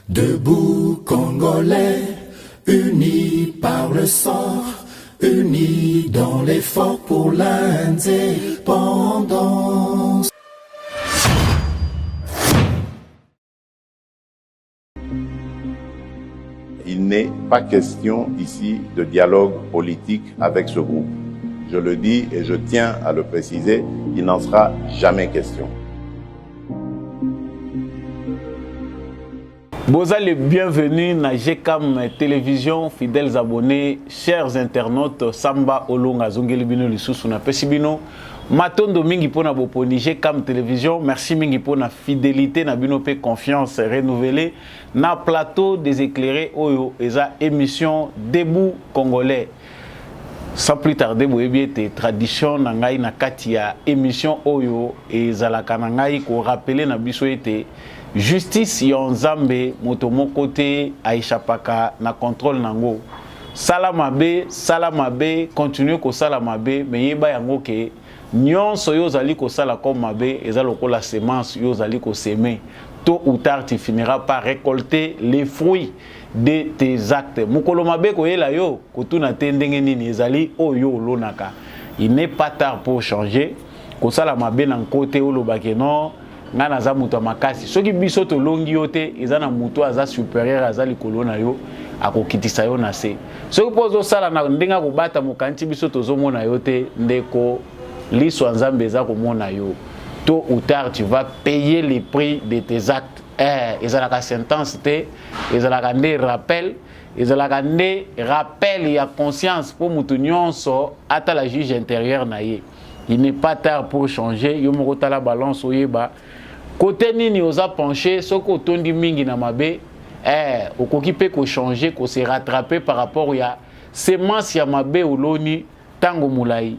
Debout Congolais, unis par le sang, unis dans l'effort pour l'indépendance. Il n'est pas question ici de dialogue politique avec ce groupe. Je le dis et je tiens à le préciser, il n'en sera jamais question. Bonjour les bienvenus na GCAM Télévision, fidèles abonnés, chers internautes, Samba Olonga Zongeli Bino Lisusu na Pesibino, Matondo mingi pona boponi GCAM Télévision, merci mingi pona fidélité na bino pe confiance renouvelée na plateau des éclairés Oyo eza émission Debout Congolais. Sans plus tarder, vous avez été tradition nangai na katia émission Oyo et zalaka nangai ko rappeler na biso été justice yonzambe motomo côté aishapaka na contrôle nango. Salamabe, continue ko salamabe, mais yeba yango ke nyonso yo zali ko sala comme mabe ezaloko la semence yo zali ko semer. Tôt ou tard tu finiras par récolter les fruits de tes actes. Mukolo mabe ko yela yo ko tuna tendenge nini ezali oyo lonaka. Il n'est pas tard pour changer. Ko sala mabe na côté olobake non ngana za muto makasi. Soki biso to longi yote ezana muto aza supérieur azali kolona yo akokitisa yo na se. Soki pozo sala na ndenga ko bata mokanti biso to zomona yote ndeko liso nzambe eza ko mona yo. Tôt ou tard tu vas payer les prix de tes actes. Ezalaka sentence te, ezalaka nde rappel, ezalaka nde rappel ya conscience pour mutu nyonso ata la juge intérieur na ye. Il n'est pas tard pour changer. Yo moko tala balance oyeba. Côté nini oza penché, soko tondi mingi na mabe, okoki pe ko changer, ko se rattraper par rapport ya semence ya mabe oloni tango mulai.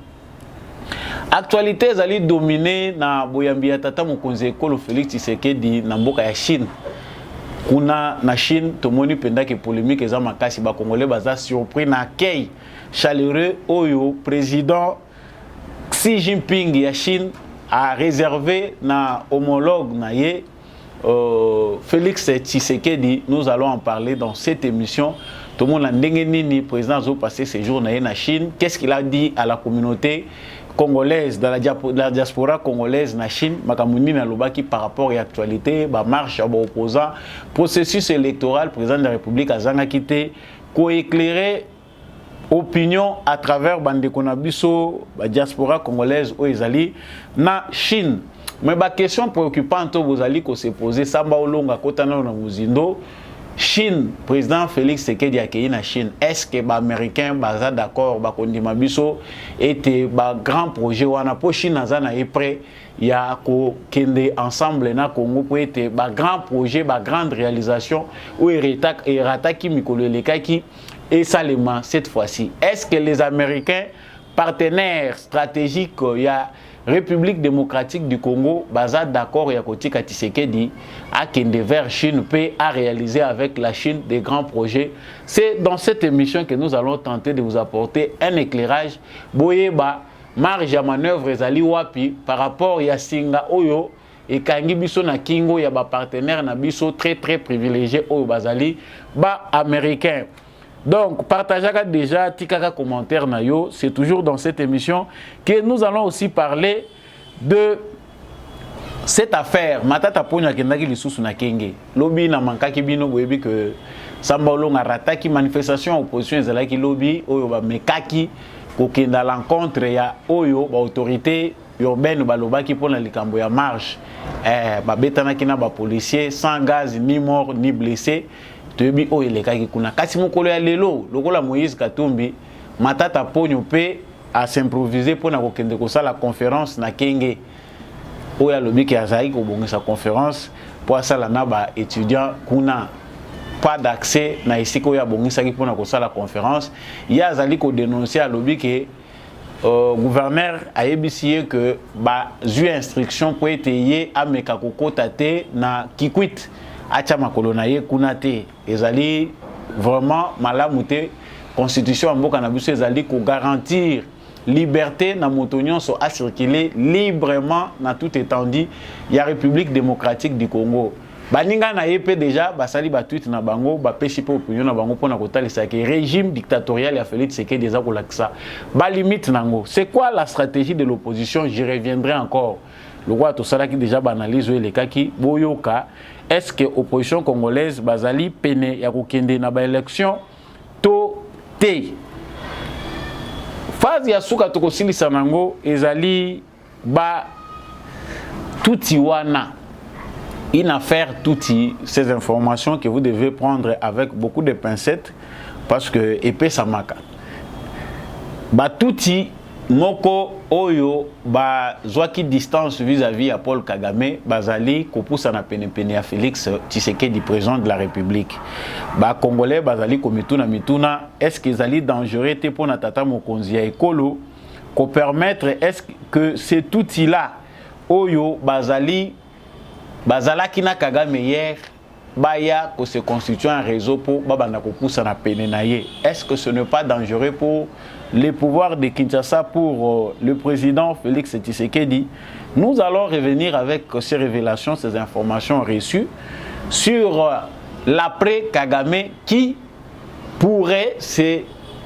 Actualité ezali dominé na boyambi ya tata mokonzi ekolo Félix Tshisekedi na mboka ya Chine. Kuna na Chine tomoni penda ke polémique eza makasi ba congolais baza surpris na accueil chaleureux oyo président Xi Jinping ya Chine a réservé na homologue na ye Félix Tshisekedi. Nous allons en parler dans cette émission. Tout le monde a ndenge président a passé ses jours na Chine. Qu'est-ce qu'il a dit à la communauté congolaise, dans la diaspora congolaise na Chine, makamuni na lobaki par rapport à l'actualité, ba marche à opposant, processus électoral, président de la République a zanga quitté, ko éclairer opinion à travers bande konabiso, la diaspora congolaise ou ezali na Chine. Mais ba question préoccupante vous allez ko se poser Samba Olonga kotana na muzindo. Chine, président Félix Tshisekedi accueilli na Chine. Est-ce que les Américains sont d'accord avec Mabiso était un grand projet wana po Chine nazana est prêt ya ko kende ensemble na Congo pour être un grand projet, une grande réalisation où erataki mikolo elekaki et salema cette fois-ci. Est-ce que les Américains partenaires stratégiques ya République démocratique du Congo, baza d'accord ya kotika Tshisekedi à kende vers Chine peut à réaliser avec la Chine des grands projets. C'est dans cette émission que nous allons tenter de vous apporter un éclairage. Boyeba marge à manœuvre ezali wapi par rapport ya singa oyo et kangi biso na kingo ya ba partenaire na biso très privilégié oyo bazali ba américain. Donc, partagez déjà, tikaka commentaire na yo, c'est toujours dans cette émission que nous allons aussi parler de cette affaire. Matata ponya kendaki lisusu na kenge. Lobby na mankaki bino boyebi que Samba Olonga rataki manifestation opposition ezalaki lobby oyo ba mekaki kokenda l'encontre ya oyo ba autorité urbaine balobaki pona likambo ya marche. Ba betanaki na ba policier sans gaz ni mort ni blessé. Tebi o elekaki kuna kasi mokolo ya lelo lokola Moïse Katumbi matata ponyo pe a s'improviser pona kokende ko sala conférence na kenge o ya lobi ki azai ko bongisa conférence pour sala na ba étudiant kuna pas d'accès na isiko ya bongisa ki pona ko sala conférence ya azali ko dénoncer a lobi ke gouverneur a ébissé que ba zu instruction pour être yé ameka kokota te na kikwit acha makolo na ye kuna te ezali vraiment malamute constitution mboka na biso ezali ko garantir liberté na moto nyonso a circuler librement na toute étendue ya République démocratique du Congo. baninga na yepe déjà basali ba tweet na bango ba peshi pe opinion na bango pona kotalisa ke régime dictatorial ya Félix Tshisekedi déjà ko lakisa ba limite nango. C'est quoi la stratégie de l'opposition? J'y reviendrai encore. Le roi to sala ki déjà banalise le kaki boyoka. Est-ce que l'opposition congolaise bazali pene ya kokende na ba élection to te? Phase ya suka to kosilisa nango ezali ba touti wana. Une affaire touti, ces informations que vous devez prendre avec beaucoup de pincettes parce que épée samaka. Ba touti moko oyo ba zwaki distance vis-à-vis à Paul Kagame bazali kopusa na pene à Félix Tshisekedi président de la République. Ba congolais bazali komituna mituna est-ce qu'ils allaient dangereux te pona tata mokonzi ya ekolo ko permettre est-ce que cet outil là oyo bazali bazalaki na Kagame hier baya ko se constituer un réseau pour babanda ko poussa na pene na ye. Est-ce que ce n'est pas dangereux pour les pouvoirs de Kinshasa, pour le président Félix Tshisekedi? Nous allons revenir avec ces révélations, ces informations reçues sur l'après Kagame qui pourrait se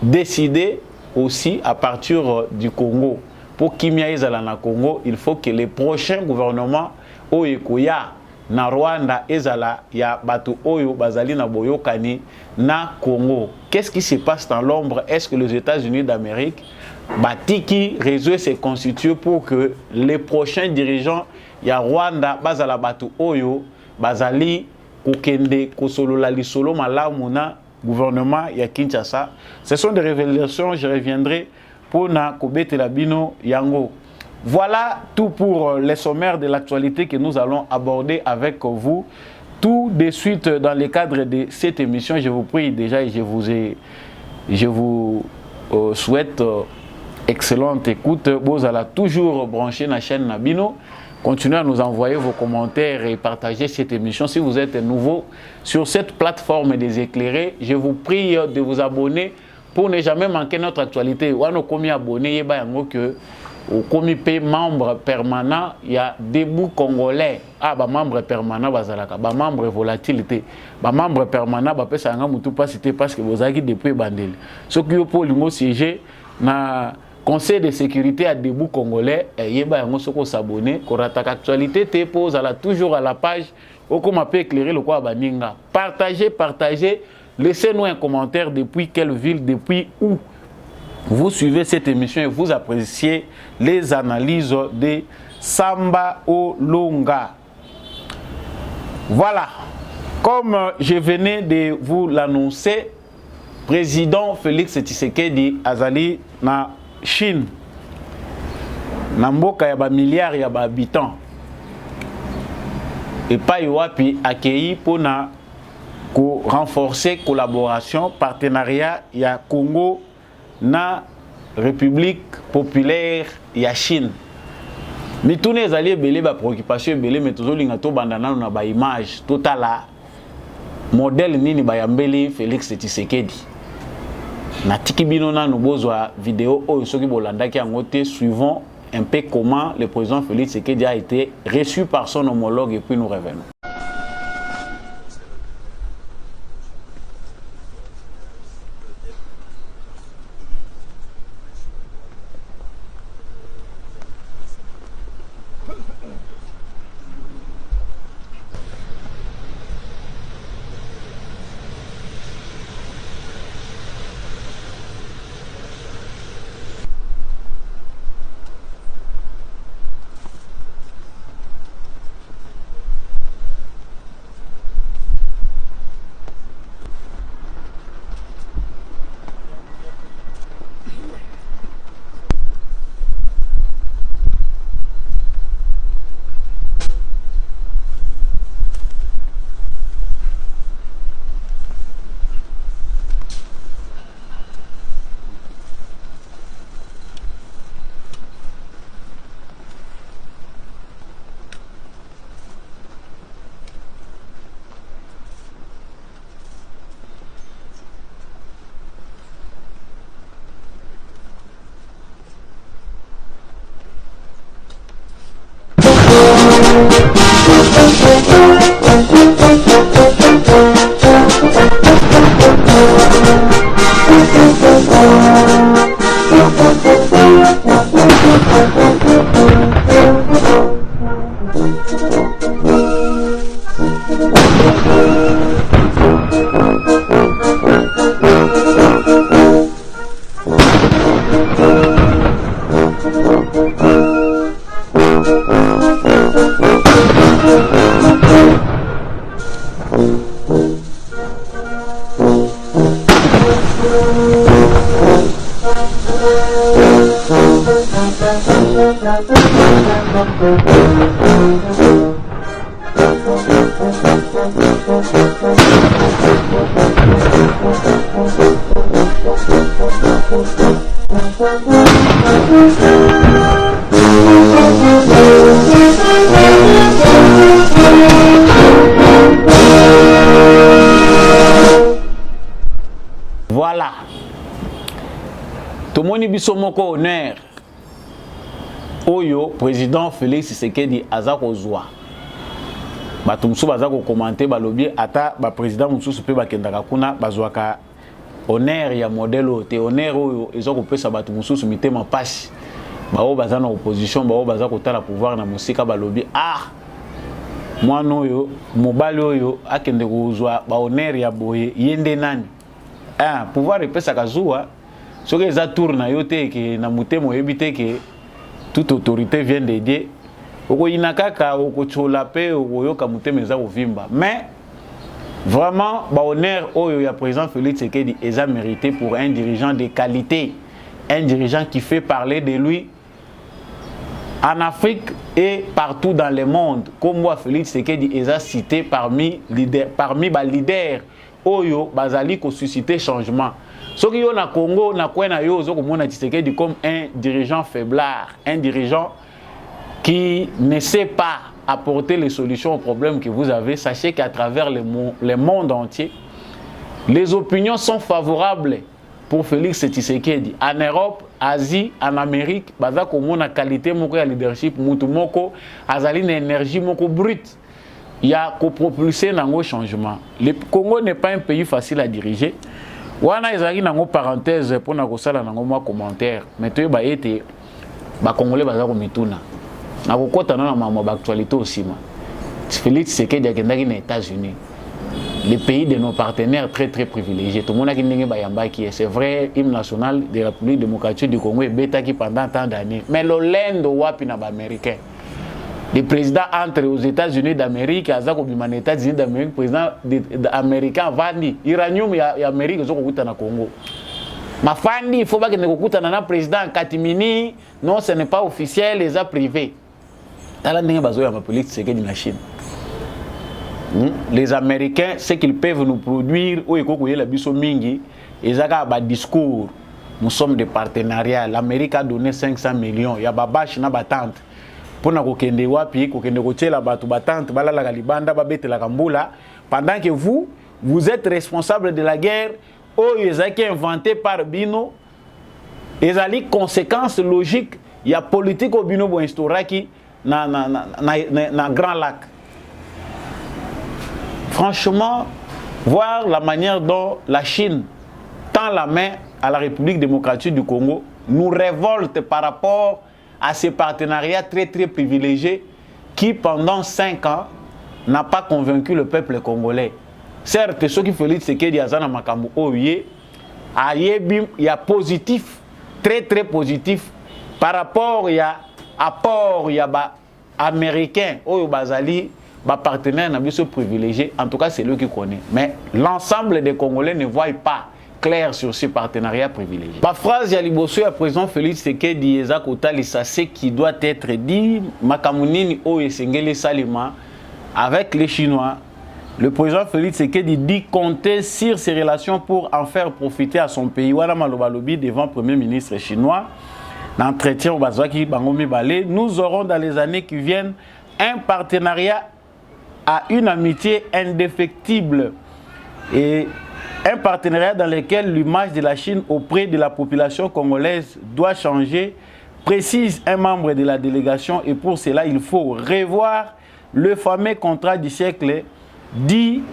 décider aussi à partir du Congo. Pour Kimia Ezala na Congo, il faut que les prochains gouvernements Oyekoya na Rwanda ezala ya batu oyo bazali na boyokani na Congo. Qu'est-ce qui se passe dans l'ombre? Est-ce que les États-Unis d'Amérique batiki réseau se constitue pour que les prochains dirigeants ya Rwanda bazala batu oyo bazali kokende kosolola lisolo malamu na gouvernement ya Kinshasa? Ce sont des révélations, je reviendrai pour na kobete la bino yango. Voilà tout pour les sommaires de l'actualité que nous allons aborder avec vous. Tout de suite dans le cadre de cette émission, je vous prie déjà et je vous souhaite excellente écoute. Vous allez toujours brancher la chaîne Nabino. Continuez à nous envoyer vos commentaires et partager cette émission. Si vous êtes nouveau sur cette plateforme des éclairés, je vous prie de vous abonner pour ne jamais manquer notre actualité. Ou à nos commis abonnés, que au comité membre permanent, il y a des bouts congolais. Ah, bah membre permanent, bazalaka, bah membre volatilité, bah membre permanent, bah pesa nga mutu pas cité parce que vous avez depuis bandel. Ce qui est pour le siéger na Conseil de sécurité à debout congolais, et yeba yango soko s'abonner, qu'on attaque actualité, te pose à la toujours à la page, ou comme on peut éclairer le quoi baninga. Partagez, laissez-nous un commentaire depuis quelle ville, depuis où vous suivez cette émission et vous appréciez les analyses de Samba Olonga. Voilà, comme je venais de vous l'annoncer, président Félix Tshisekedi azali na Chine, na mboka ya ba milliards ya ba habitants, et pas yoapi accueilli pour na renforcer collaboration, partenariat ya Congo na République populaire ya Chine. Mais tous les alliés belé ba préoccupation belé mais toujours linga to bandana na ba image totala modèle nini ba yambeli Félix Tshisekedi. Na tikibino na nubozwa vidéo oyo soki bolandaki yango te, suivons un peu comment le président Félix Tshisekedi a été reçu par son homologue et puis nous revenons. Voilà. Tomoni biso moko honneur. Oyo président Félix Tshisekedi aza kozwa. Bato musu baza ko commenter balobi ata ba président musu pe bakendaka kuna bazwaka honneur ya modèle ote honneur oyo ezoko pesa bato musu mitema pasi. Bao baza na opposition bao baza kotala pouvoir na musika balobi mwana oyo mobali oyo akende kozwa ba honneur ya boye yende nani. Pouvoir epesa kazua soki eza tour na yo te ke na mutemo oyebi ke toute autorité vient d'aider okoyina kaka okochola pe okoyoka mutemo eza kovimba mais vraiment ba honneur oyo ya président Félix Tshisekedi eza mérité pour un dirigeant de qualité, un dirigeant qui fait parler de lui en Afrique et partout dans le monde. Comme moi Félix Tshisekedi eza cité parmi ba leaders oyo bazali ko susciter changement. Soki yo na Congo na kwena yo zo komona Tshisekedi comme un dirigeant faiblard, un dirigeant qui ne sait pas apporter les solutions aux problèmes que vous avez. Sachez qu'à travers le monde entier, les opinions sont favorables pour Félix Tshisekedi. En Europe, Asie, en Amérique, baza komona qualité moko ya leadership, mutu moko azali na énergie moko brute. Il y a qu'au propulser dans le changement. Le Congo n'est pas un pays facile à diriger. Wana ezali nango parenthèse pour na kosala nango moi commentaire. Mais tu ba été ba congolais baza ko mituna. Na kokota na mama ba actualité aussi ma. Félix Tshisekedi akendaki na États-Unis. Le pays de nos partenaires très privilégiés. Tout le monde a dit que c'est vrai, l'hymne national de la République démocratique du Congo est bêta qui pendant tant d'années. Mais le land wapi na ba américain. Le président entre aux États-Unis d'Amérique, les États-Unis d'Amérique, le président américain Vandi, l'uranium et l'Amérique, ils ont au Congo. Ma Fandi, il faut pas que nous écoutons le président Katimini, non, ce n'est pas officiel, les a privés. Les Américains, ce qu'ils peuvent nous produire, ils ont un discours. Nous sommes des partenariats. L'Amérique a donné 500 millions. Il y a Babache na batante. Pour na kokende wapi kokende kotiela batu batante balala galibanda babete la kambula pendant que vous êtes responsable de la guerre qui est inventée par Bino ezali conséquences logiques il y a politique au Bino bo instauraki na Grand Lac. Franchement, voir la manière dont la Chine tend la main à la République démocratique du Congo nous révolte par rapport à ces partenariats très privilégiés qui, pendant 5 ans, n'a pas convaincu le peuple congolais. Certes, ceux qui Félix Tshisekedi Azana Makambu Oye, il y a positif, très positif, par rapport il y a apport, il y a américain, Oyo Bazali, partenaire n'a pas privilégié, en tout cas c'est lui qui connaît. Mais l'ensemble des Congolais ne voient pas clair sur ce partenariat privilégié. Ma phrase ya liboso ya président Félix Tshisekedi eza kotalisa ce qui doit être dit makamunini oyo esengeli salima avec les Chinois. Le président Félix Tshisekedi dit compter sur ses relations pour en faire profiter à son pays. Wana maloba lobi devant le premier ministre chinois. L'entretien au Bazwaki Bangomi Balé, nous aurons dans les années qui viennent un partenariat à une amitié indéfectible et un partenariat dans lequel l'image de la Chine auprès de la population congolaise doit changer, précise un membre de la délégation, et pour cela il faut revoir le fameux contrat du siècle dit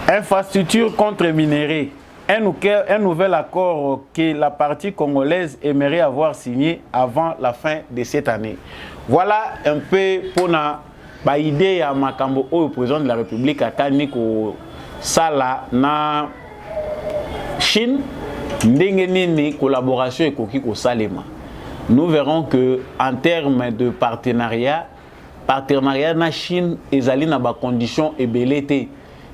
infrastructure contre minéraux, un nouvel accord que la partie congolaise aimerait avoir signé avant la fin de cette année. Voilà un peu pour ba idée ya makambo au président de la République akani ko sala na Chine ndenge nini collaboration ekoki ko salema. Nous verrons que en termes de partenariat na Chine ezali na ba conditions ebelete.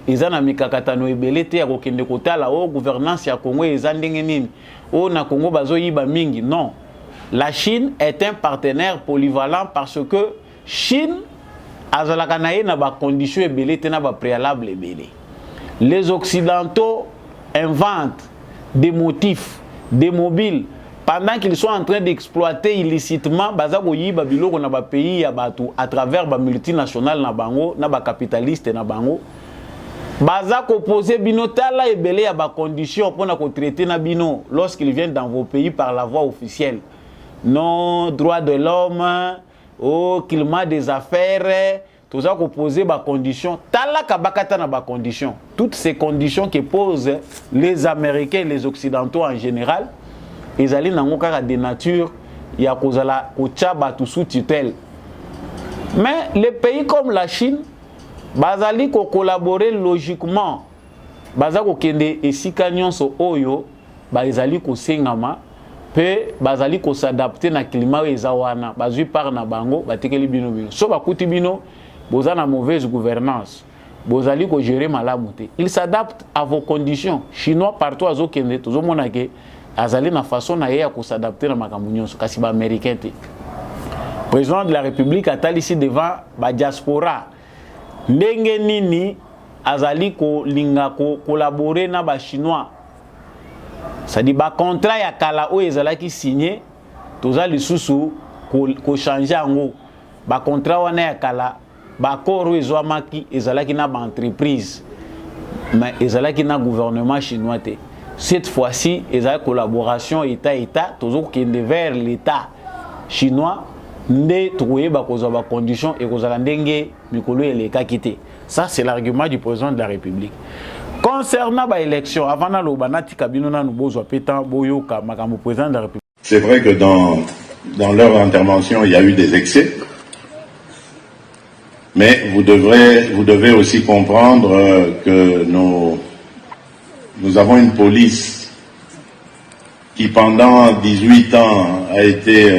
Ezana mikakatano ebelete ya kokende kotala o gouvernance ya Congo eza ndenge nini. O na Congo bazo yiba mingi. Non. La Chine est un partenaire polyvalent parce que Chine azalaka na ye na ba conditions ebelete na ba préalable ebele. Les Occidentaux inventent des motifs, des mobiles, pendant qu'ils sont en train d'exploiter illicitement bazako yiba biloko na ba pays ya batu à travers ba multinationales na bango, na ba capitaliste na bango. Bazako poser bino tala ebele ya ba conditions pour na ko traiter na bino lorsqu'ils viennent dans vos pays par la voie officielle. Non, droit de l'homme, au climat des affaires, tout ça qu'on pose des conditions. Tala kabakata na ba conditions. Toutes ces conditions que posent les Américains et les Occidentaux en général, ils allaient dans un cas de nature, il y a kozala kocha batu sous tutelle. Mais les pays comme la Chine, bazali ko collaborer logiquement. Bazako kende esika nyonso oyo, bazali ko sengama. Pe bazali ko s'adapter na climat eza wana bazui par na bango batekeli bino bino so bakuti bino boza na mauvaise gouvernance bozali ko gérer malamu te. Il s'adapte à vos conditions. Chinois partout azo kende tozo mona ke azali na façon na ye ya ko s'adapter na makambo nyonso kasi ba américain te. Président de la République atali ici devant ba diaspora ndenge nini azali ko linga ko collaborer na ba chinois. Ça dit ba contrat ya kala o ezalaki signé toza lisusu ko changer ngo ba contrat wana ya kala ba accord ezwamaki ezalaki na ba entreprise mais ezalaki na gouvernement chinois te. Cette fois-ci ezala collaboration état tozo kende vers l'état chinois nde tokoyeba kozwa ba conditions et kozala ndenge mikolo eleka kite. Ça c'est l'argument du président de la République. Concernant l'élection, avant la Lobanati Kabinona Nubozo Pétan Boyoka, Makamo président de la République. C'est vrai que dans leur intervention, il y a eu des excès. Mais vous devez aussi comprendre que nous avons une police qui pendant 18 ans a été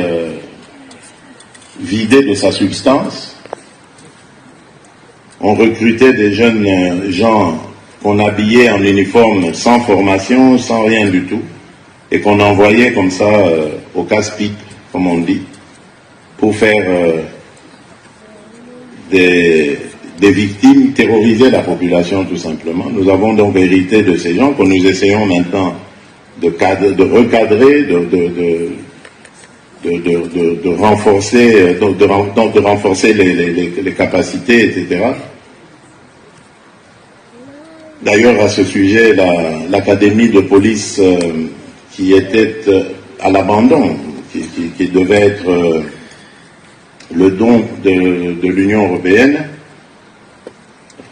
vidée de sa substance. On recrutait des jeunes gens qu'on habillait en uniforme sans formation, sans rien du tout, et qu'on envoyait comme ça au casse-pipe, comme on dit, pour faire des victimes, terroriser la population tout simplement. Nous avons donc hérité de ces gens que nous essayons maintenant de recadrer, de renforcer les capacités, etc. D'ailleurs, à ce sujet, l'académie de police qui était à l'abandon, qui devait être le don de l'Union européenne,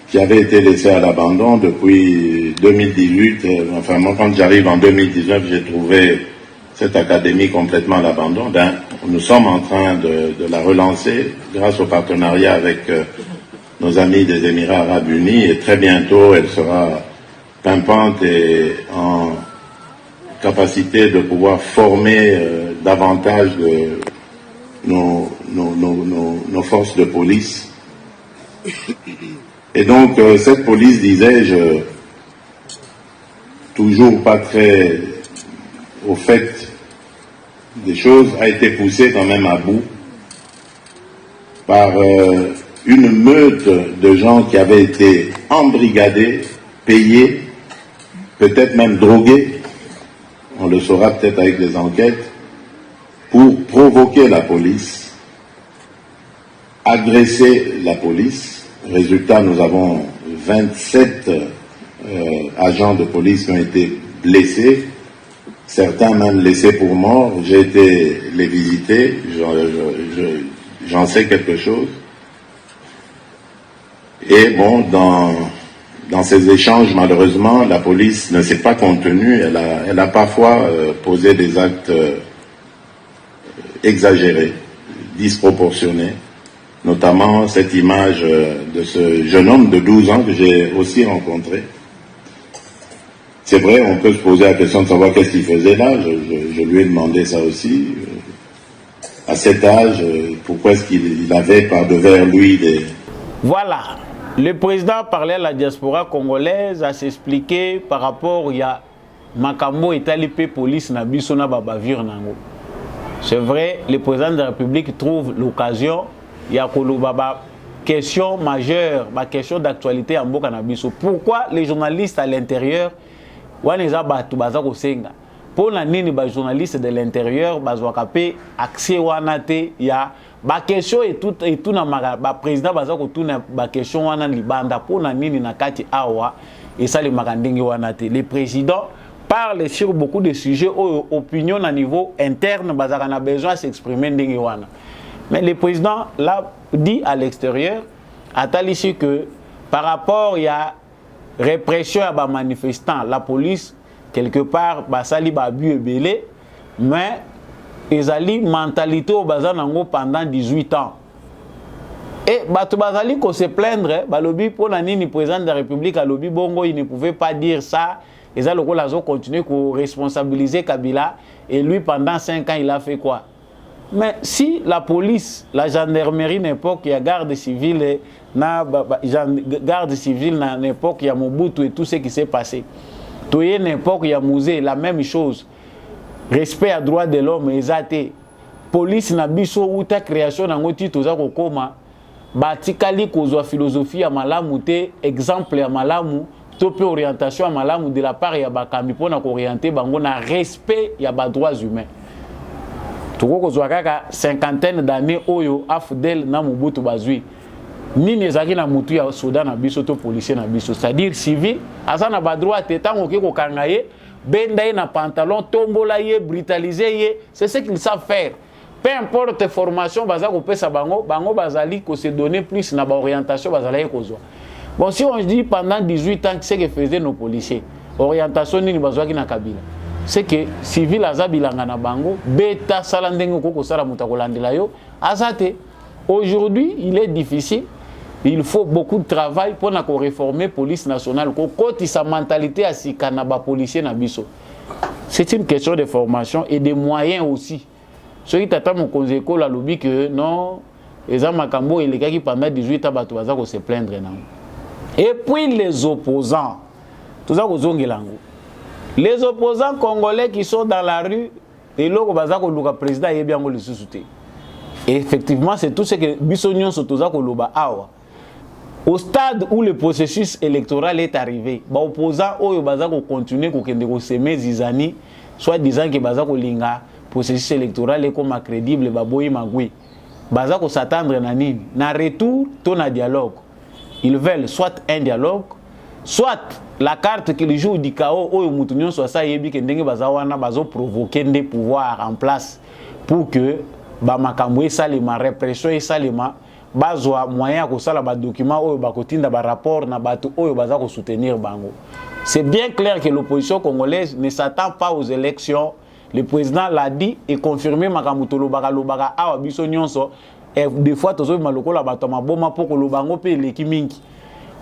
qui avait été laissée à l'abandon depuis 2018. Enfin, moi, quand j'arrive en 2019, j'ai trouvé cette académie complètement à l'abandon. Nous sommes en train de la relancer grâce au partenariat avec nos amis des Émirats Arabes Unis, et très bientôt elle sera pimpante et en capacité de pouvoir former davantage nos forces de police. Et donc cette police, disais-je, toujours pas très au fait des choses, a été poussée quand même à bout par une meute de gens qui avaient été embrigadés, payés, peut-être même drogués, on le saura peut-être avec des enquêtes, pour provoquer la police, agresser la police. Résultat, nous avons 27 agents de police qui ont été blessés, certains même laissés pour morts. J'ai été les visiter, j'en sais quelque chose. Et bon, dans ces échanges, malheureusement, la police ne s'est pas contenue. Elle a parfois posé des actes exagérés, disproportionnés. notamment cette image de ce jeune homme de 12 ans que j'ai aussi rencontré. C'est vrai, on peut se poser la question de savoir qu'est-ce qu'il faisait là. Je lui ai demandé ça aussi. À cet âge, pourquoi est-ce qu'il avait par devers lui des... Voilà. Le président parlait à la diaspora congolaise à s'expliquer par rapport à Makambo et Talipé police na biso na babavir nango. C'est vrai, le président de la République trouve l'occasion, il y a question majeure, ma question d'actualité en Boka na biso. Pourquoi les journalistes à l'intérieur waneza batu bazako senga? Pour la nini ba journalistes de l'intérieur bazwakape accès wana te ya ba question et tout na ba président bazako tout na ba question wana libanda pour na nini na kati awa et ça le makandingi wana te. Le président parle sur beaucoup de sujets aux opinions à niveau interne bazaka na besoin de s'exprimer ndingi wana. Mais le président l'a dit à l'extérieur a talissu que par rapport à répression à ba manifestants, la police quelque part basali ba bu ebele, mais ils ali mentalité au bazanango pendant 18 ans. Et batu bazali ko se plaindre, balobi pour la nini président de la République à lobby bongo il ne pouvait pas dire ça. Ils ont continué à responsabiliser Kabila et lui pendant 5 ans il a fait quoi? Mais si la police, la gendarmerie n'époque, il y a garde civile, garde civile à l'époque, il y a Mobutu et tout ce qui s'est passé. Tout y n'époque, il y a Mouzé, la même chose. Respect à droit de l'homme, exacté. Police n'a biso ou ta création dans ngoti toza kokoma. Batikali kozwa philosophie à malamu te, exemple à malamu, topé orientation à malamu de la part ya bakambi pona ko orienter bango na respect ya ba droits humains. Toko kozwa kaka 50 d'années oyo afdel na Mobutu bazui. Nini ezaki na mutu ya soda na biso to policier na biso, c'est-à-dire civil, asa na ba droit te tango ke ko kangaye, benda ye na pantalon, tombola ye, brutaliser ye, c'est ce qu'ils savent faire. Peu importe formation baza ko pesa bango, bango bazali ko se donner plus na ba orientation bazala ye kozwa. Bon, si on dit pendant 18 ans ce que faisaient nos policiers, orientation nini bazwa ki na Kabila. C'est que civil azabilanga na bango, beta salandenge koko sala mutakolandela yo, azate. Aujourd'hui, il est difficile. Il faut beaucoup de travail pour réformer la police nationale. Quand sa mentalité à si kanaba policier na biso. C'est une question de formation et de moyens aussi. Ceux qui t'attendent mon conseil la lobby que non, les Makambo et les gars qui pendant 18 ans vont se plaindre. Et puis les opposants, tout ça les opposants congolais qui sont dans la rue, et là le président est bien le sous-souté. Effectivement, c'est tout ce que Bissonion Sotoza Koloba Awa. Au stade où le processus électoral est arrivé, les opposants ont continué à semer Zizani, soit disant que le processus électoral est comme crédible, ils vont s'attendre à nini. Na retour, ton dialogue. Ils veulent soit un dialogue, soit la carte qu'ils jouent du chaos, où ils soit ça, ils vont provoquer des pouvoirs en place pour que Bamakamwe salima répression et salima bazwa moyen ko sala ba document oyo ba kotinda ba rapport na batu oyo baza ko soutenir bango. C'est bien clair que l'opposition congolaise ne s'attend pas aux élections. Le président l'a dit et confirmé makamutolo baka lobaka awa biso nyonso et des fois tozo malokola bato maboma poko lobango pe leki mingi.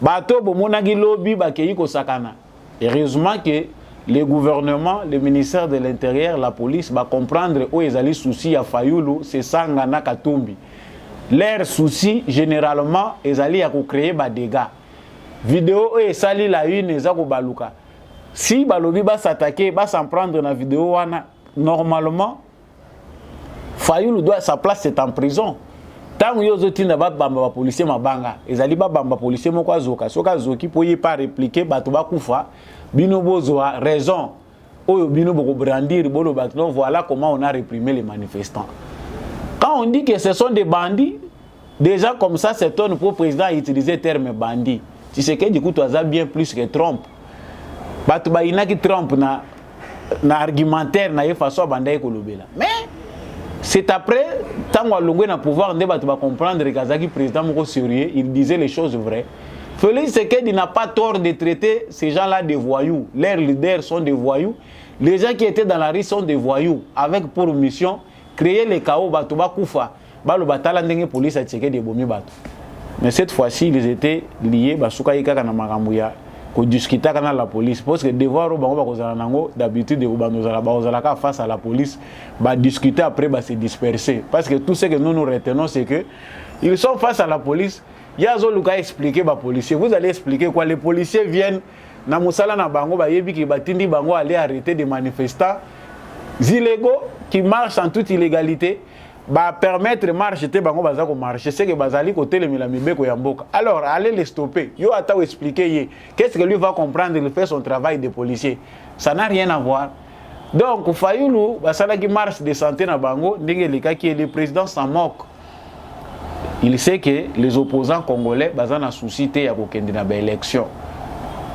Bato bomonaki lobby bakeyi ko sakana. Heureusement que le gouvernement, le ministère de l'Intérieur, la police va comprendre où ils allaient soucis à Fayoulou, c'est Sangana Katumbi. Leurs soucis, généralement, ils allaient créer des dégâts. Vidéo et sali la une, ils allaient baluka. Si Balobi va s'attaquer, va s'en prendre dans la vidéo, normalement, Fayoulou doit sa place, c'est en prison. Tant que vous avez bamba policier mabanga, ils allaient bamba policier moko zoka, soka zoki pour y pas répliquer, batuba kufa. Bino Bozoa, raison. Bino Boko brandir, Bolo Batnon, voilà comment on a réprimé les manifestants. Quand on dit que ce sont des bandits, des gens comme ça s'étonnent pour le président utiliser le terme bandit. Tu sais que du coup, tu as bien plus que Trump. Batouba, il y a qui Trump na argumentaire, na façon à bandai kolobela. Mais c'est après, tant qu'on a le pouvoir, on va comprendre que Kazaki président moko sérieux, il disait les choses vraies. Félix Tshisekedi n'a pas tort de traiter ces gens-là de voyous. Leurs leaders sont des voyous. Les gens qui étaient dans la rue sont des voyous. Avec pour mission, créer le chaos, Batouba Koufa. balo batala ndenge police a checké des bomi bato. Mais cette fois-ci ils étaient liés basuka yika kana makambo ya ko discuter kana la police parce que devoir au bango bakozala nango d'habitude de banozala bazala ka face à la police ba discuter après ba se disperser parce que tout ce que nous retenons c'est que ils sont face à la police. Yazo luka expliquer ba policier, vous allez expliquer quoi, les policiers viennent na musala na bango ba yebi ki batindi bango aller arrêter des manifestants illégaux qui marchent en toute illégalité, ba permettre marcher te bango baza ko marcher, c'est que bazali côté le milambeko ya mboka. Alors allez les stopper. Yo ata expliquer ye. Qu'est-ce que lui va comprendre, il fait son travail de policier. Ça n'a rien à voir. Donc Fayulu basala qui marche de santé na bango, ndenge leka qui est le président s'en moque. Il sait que les opposants congolais bazana souci te ya kokende na ba élection.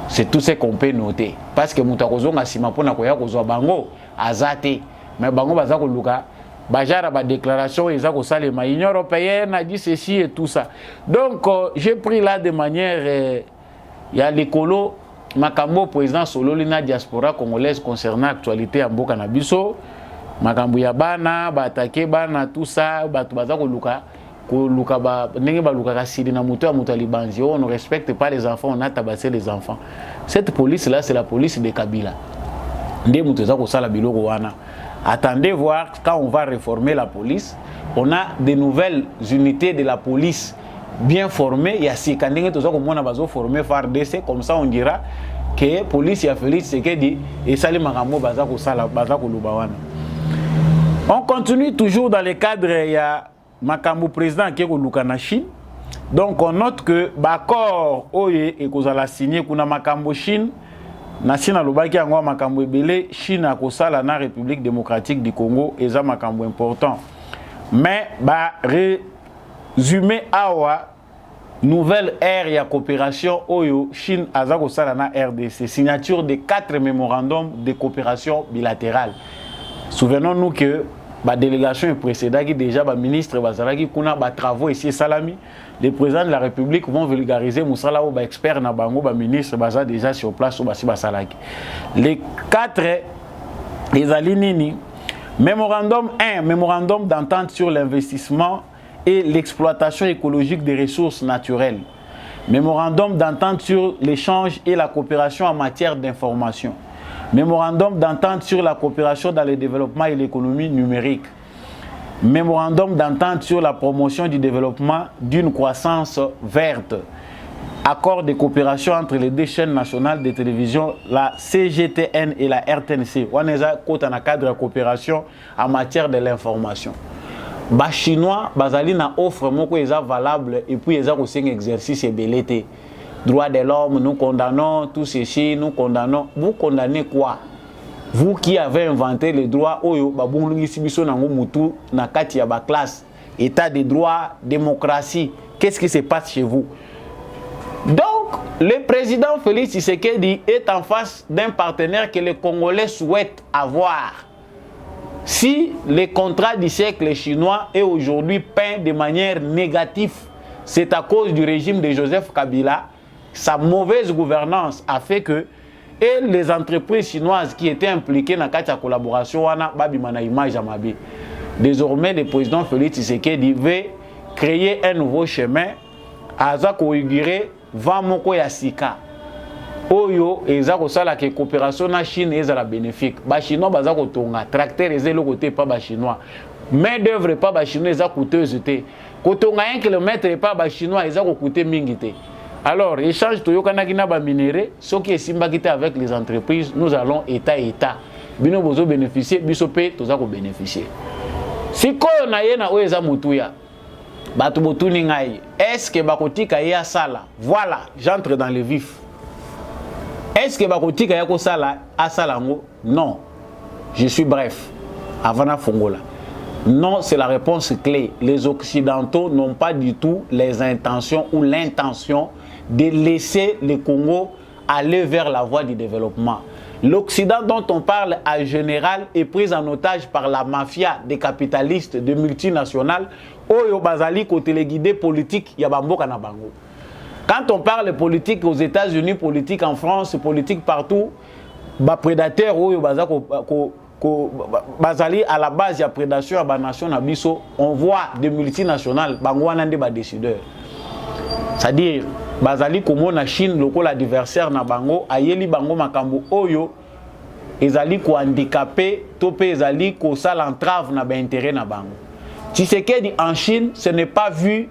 C'est tout ce qu'on peut noter. Parce que Moutakozo n'a pas pu faire bango azate. Mais bango bazako luka bajara ba déclaration ils ont ça l'Union européenne a dit ceci et tout ça. Donc j'ai pris là de manière il y a l'écolo makambo président solo lina diaspora congolaise concernant l'actualité en Mboka na biso makambo ya bana ba attaquer bana tout ça batu bazako luka ba ndenge ba luka kasili na moto ya moto libanzi on ne respecte pas les enfants on a tabassé les enfants. Cette police là c'est la police de Kabila. Ndé moto za ko sala biloko wana. Attendez voir quand on va réformer la police, on a de nouvelles unités de la police bien formées, il y a ces candidats tout ça comme on a besoin former FARDC comme ça on dira que police ya Félix Tshisekedi et sali makambo bazako sala bazako lubawana. On continue toujours dans le cadre il y a makambo président qui est au na Chine. Donc on note que l'accord oye et kozala signé kuna makambo Chine na Chine lobaki yango makambo ebele Chine a kosala na République démocratique du Congo eza makambo important. Mais ba résumé awa nouvelle ère ya coopération oyo Chine aza kosala na RDC signature de 4 mémorandums de coopération bilatérale. Souvenons-nous que la délégation précédente qui déjà le ministre bazalaki kuna ba travaux ici salami les présidents de la République vont vulgariser musala ou ba expert na bango ba ministre baza déjà sur place ou basi basalaki les 4 les alinini mémorandum 1 mémorandum d'entente sur l'investissement et l'exploitation écologique des ressources naturelles, mémorandum d'entente sur l'échange et la coopération en matière d'information, mémorandum d'entente sur la coopération dans le développement et l'économie numérique, mémorandum d'entente sur la promotion du développement d'une croissance verte, accord de coopération entre les deux chaînes nationales de télévision, la CGTN et la RTNC. On est à un cadre de coopération en matière de l'information. Les Chinois, bazali na offre moko eza valable et puis ils ont aussi un exercice belleté. Droits de l'homme, nous condamnons tout ceci, nous condamnons. Vous condamnez quoi? Vous qui avez inventé les droits, oyo babungi sibiso nango mutu na kati ya ba classe, état de droit, démocratie. Qu'est-ce qui se passe chez vous? Donc, le président Félix Tshisekedi est en face d'un partenaire que les Congolais souhaitent avoir. Si le contrat du siècle chinois est aujourd'hui peint de manière négative, c'est à cause du régime de Joseph Kabila. Sa mauvaise gouvernance a fait que et les entreprises chinoises qui étaient impliquées dans la collaboration, désormais le président Félix Tshisekedi veut créer un nouveau chemin à Zako-Igire, Vamoko Yasika. Oyo ezako sala ke coopération na Chine ezala bénéfique. Ba chinois bazako tonga tracteur ezelo côté pas ba chinois. Main d'œuvre pas ba chinois ezako coûteuse té. Kotonga 1 km pas ba chinois ezako coûter mingi té. Alors échange toyokana kina ba minéré, ce qui est simbakité avec les entreprises, nous allons état. Bino bozo bénéficier, biso pe tozako bénéficier. Si koyo na yena oyo eza mutuya. Batu botuni ngai. Est-ce que bakotika ya sala? Voilà, j'entre dans le vif. Est-ce que bakotika yako sala asalango? Non. Je suis bref. Avana Fongola. Non, c'est la réponse clé. Les Occidentaux n'ont pas du tout les intentions ou l'intention de laisser le Congo aller vers la voie du développement. L'Occident dont on parle en général est pris en otage par la mafia des capitalistes, des multinationales. Oyo bazali côté les guidés politiques yabamboka na bango. Quand on parle politique aux États-Unis, politique en France, politique partout, les prédateurs bazali à la base ya prédation à ba nation na biso, on voit des multinationales bangwana nde ba décideurs. C'est-à-dire bazali komo na Chine lokola adversaire na bango ayeli bango makambo oyo ezali ko handicapé to pe ezali ko sala entrave na ba intérêt na bango. Tshisekedi en Chine, ce n'est pas vu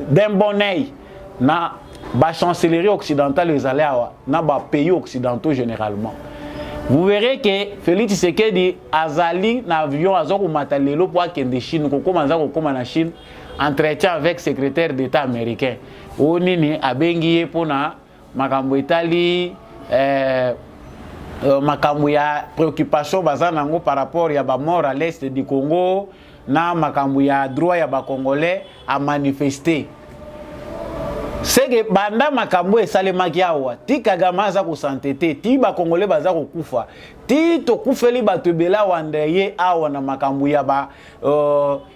d'un bon œil na ba chancellerie occidentale ezali awa na ba pays occidentaux généralement. Vous verrez que Félix Tshisekedi azali na avion azoko matalelo pour akende Chine ko komanza ko koma na Chine entretien avec secrétaire d'État américain. Onini abengi pona makambo etali makambo ya préoccupation bazanango par rapport ya ba mort à l'est du Congo na makambo ya droit ya ba congolais à manifester. C'est que banda makambo esalemaki awa ti Kagame aza ko santete ti ba congolais baza ko kufa ti to kufeli bato bela wandaye awa na makambo ya ba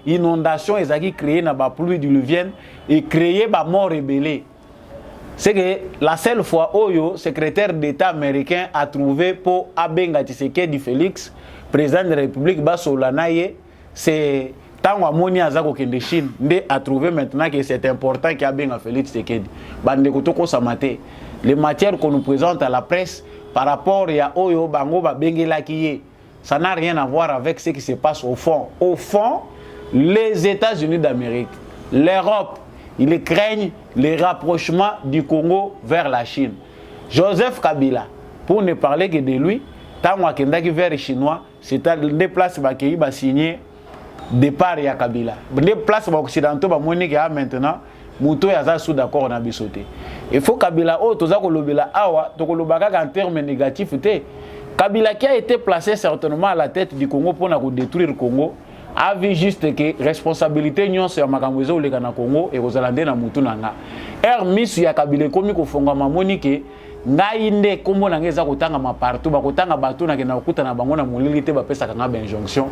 inondation ezaki créé na ba pluie diluvienne et créé ba mort rebelle. C'est que la seule fois oyo secrétaire d'État américain a trouvé pour abenga Tshisekedi Félix président de la République basolanaye, c'est tant amoni azako kende Chine nde a trouvé maintenant que c'est important qu'il y a bien Félix Tshisekedi. Bande kotoko samate. Les matières qu'on nous présente à la presse par rapport à oyo bango ba bengela kiye, ça n'a rien à voir avec ce qui se passe au fond. Au fond, les États-Unis d'Amérique, l'Europe, ils craignent les rapprochements du Congo vers la Chine. Joseph Kabila, pour ne parler que de lui, tant wakendaki vers les Chinois, c'est à des places qui va signer départ ya Kabila. Des places occidentaux ba moni que maintenant muto yaza sous d'accord na bisoté. Il faut Kabila o toza ko lobela awa to ko lobaka en termes négatifs té. Kabila qui a été placé certainement à la tête du Congo pour na ko détruire le Congo a vu juste que responsabilité nyonso ya makambo ezo leka na Congo et kozalande na mutu nanga. Misu ya Kabila komi ko fonga mamoni ke ngai nde kombo na ngeza kotanga ma partout ba kotanga bato na kena okuta na bango na molili te ba pesa kanga injonction.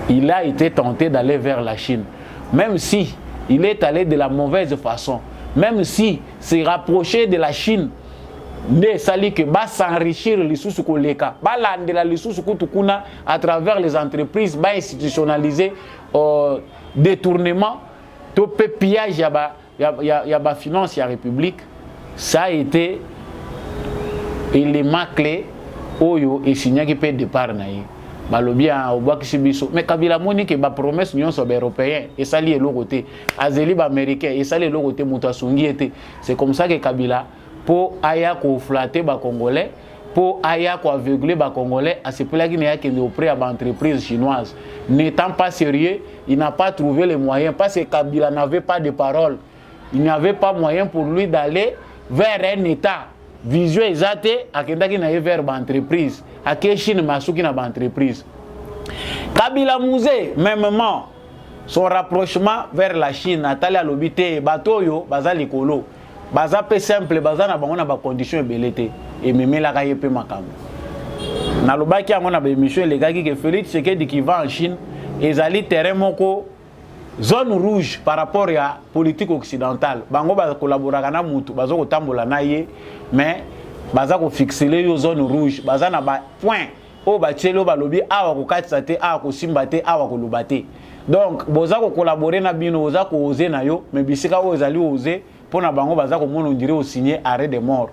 Il a été tenté d'aller vers la Chine, même si il est allé de la mauvaise façon, même si se rapprocher de la Chine ne sali que ba s'enrichir les sous koleka ba landela les sous kutukuna à travers les entreprises ba institutionnaliser détournement to pe pillage ya ba finance ya république. Ça a été élément clé oyo et signé qui peut départ na ye balobia obakisi biso mais Kabila moni ke ba promesse nyonso ba européen et sali elo côté azeli ba américain et sali elo côté muto asungi ete. C'est comme ça que Kabila pour aya ko flatter ba congolais, pour aya ko aveugler ba congolais à ce point-là qu'il y a qui auprès à entreprise chinoise. N'étant pas sérieux, il n'a pas trouvé les moyens parce que Kabila n'avait pas de parole. Il n'y avait pas moyen pour lui d'aller vers un état. Vision exacte à kendaki na vers ba entreprise, à que Chine masuki na ba entreprise. Kabila Mouzé mêmement son rapprochement vers la Chine, atali a lobité batoyo bazali kolo. Baza pe simple baza na bango na ba condition ebelete et memela ka yepe makambo. Na lobaki yango na ba émission legaki que Félix Tshisekedi qui va en Chine ezali terrain moko zone rouge par rapport à politique occidentale. Bango ba collaborer na mutu bazo ko tambola na ye mais baza ko fixer les zone rouge baza na ba point o ba tshelo ba lobi awa ko katisa te awa ko simba te awa ko lobate. Donc boza ko collaborer na bino boza ko oser na yo mais bisika o ezali oser pour na bango baza ko mono ndire o signer arrêt de mort.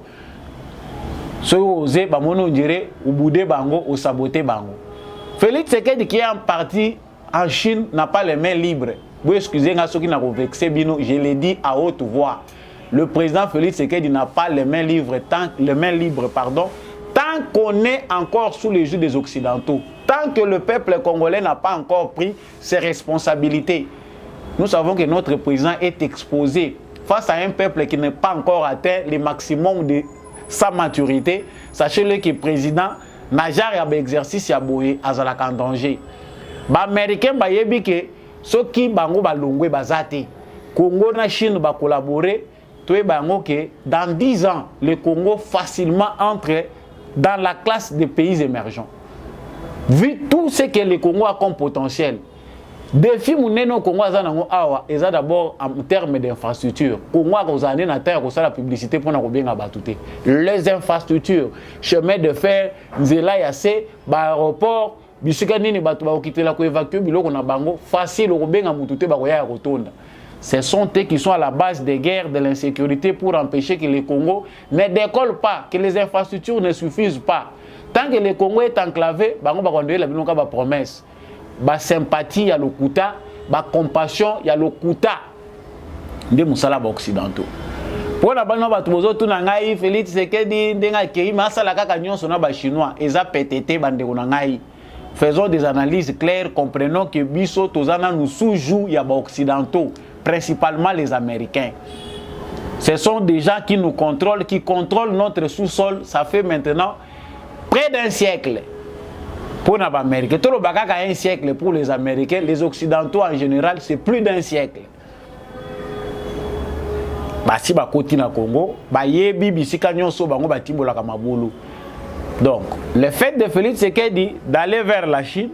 So oser ba mono ndire ou boudé bango o saboter bango. Félix Tshisekedi qui est en partie en Chine n'a pas les mains libres. Vous excusez-moi ceux qui n'ont pas vexé bino, je l'ai dit à haute voix. Le président Félix Tshisekedi n'a pas les mains libres tant qu'on est encore sous les yeux des Occidentaux, tant que le peuple congolais n'a pas encore pris ses responsabilités. Nous savons que notre président est exposé face à un peuple qui n'a pas encore atteint le maximum de sa maturité. Sachez-le que le président n'a jamais exercice à boyer à en danger. Les Américains ont que ceux qui bango balongwe bazate Congo na Chine va collaborer. Dans 10 ans, le Congo facilement entre dans la classe des pays émergents. Vu tout ce que le Congo a comme potentiel, défi mouneno Congo awa est d'abord en termes d'infrastructures. Congo a na terre la publicité pour na bien abatouté. Les infrastructures, chemin de fer, nzela yassé, aéroport, bisika nini bato ba okitela ko évacuer biloko na bango facile ko benga mutu te ba ko ya kotonda. Ce sont eux qui sont à la base des guerres, de l'insécurité pour empêcher que le Congo ne décolle pas, que les infrastructures ne suffisent pas. Tant que le Congo est enclavé, bango ba kondoye la binoka ba promesse, ba sympathie ya lokuta, ba compassion ya lokuta de musala ba occidentaux. Pour la bano ba tubozo tuna ngai Félix Tshisekedi ndenga kei masala kaka nyonso na ba chinois, eza pétété bande ko na ngai. Faisons des analyses claires, comprenons que biso tozana nous sous-joue ya ba occidentaux, principalement les Américains. Ce sont des gens qui nous contrôlent, qui contrôlent notre sous-sol. Ça fait maintenant près d'un siècle pour les Américains. Tout le bagage a un siècle pour les Américains. Les Occidentaux en général, c'est plus d'un siècle. Si ba koti na Congo, ba yebi bisika nyonso bango batimbola ka mabulu. Donc, le fait de Félix Tshisekedi d'aller vers la Chine,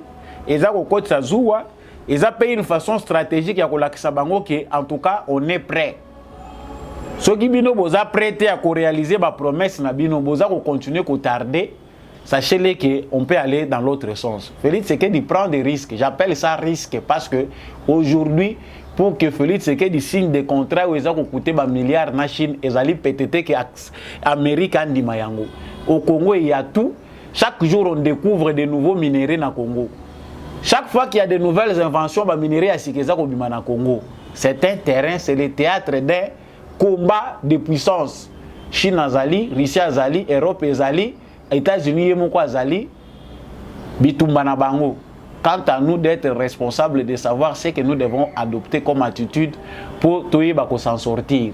eza ko koti sa zuwa, eza payé une façon stratégique ya ko lakisa bango que en tout cas on est prêt. Ceux qui bino boza prêté à réaliser ma promesse na bino boza ko continuer ko tarder. Sachez-le qu'on peut aller dans l'autre sens. Félix Tshisekedi prend des risques. J'appelle ça risque parce que aujourd'hui, pour que Félix Tshisekedi signe des contrats où ils ont coûté des milliards na Chine, ils allaient peut-être que l'Amérique a dit mayango. Au Congo, il y a tout. Chaque jour, on découvre de nouveaux minéraux dans le Congo. Chaque fois qu'il y a de nouvelles inventions, les minéraux à Sikeza au Congo. C'est un terrain, c'est le théâtre d'un combat de puissance. Chine azali, Russie azali, Europe azali, États-Unis et azali, bitumba na bango. Quant à nous d'être responsables de savoir ce que nous devons adopter comme attitude pour s'en sortir.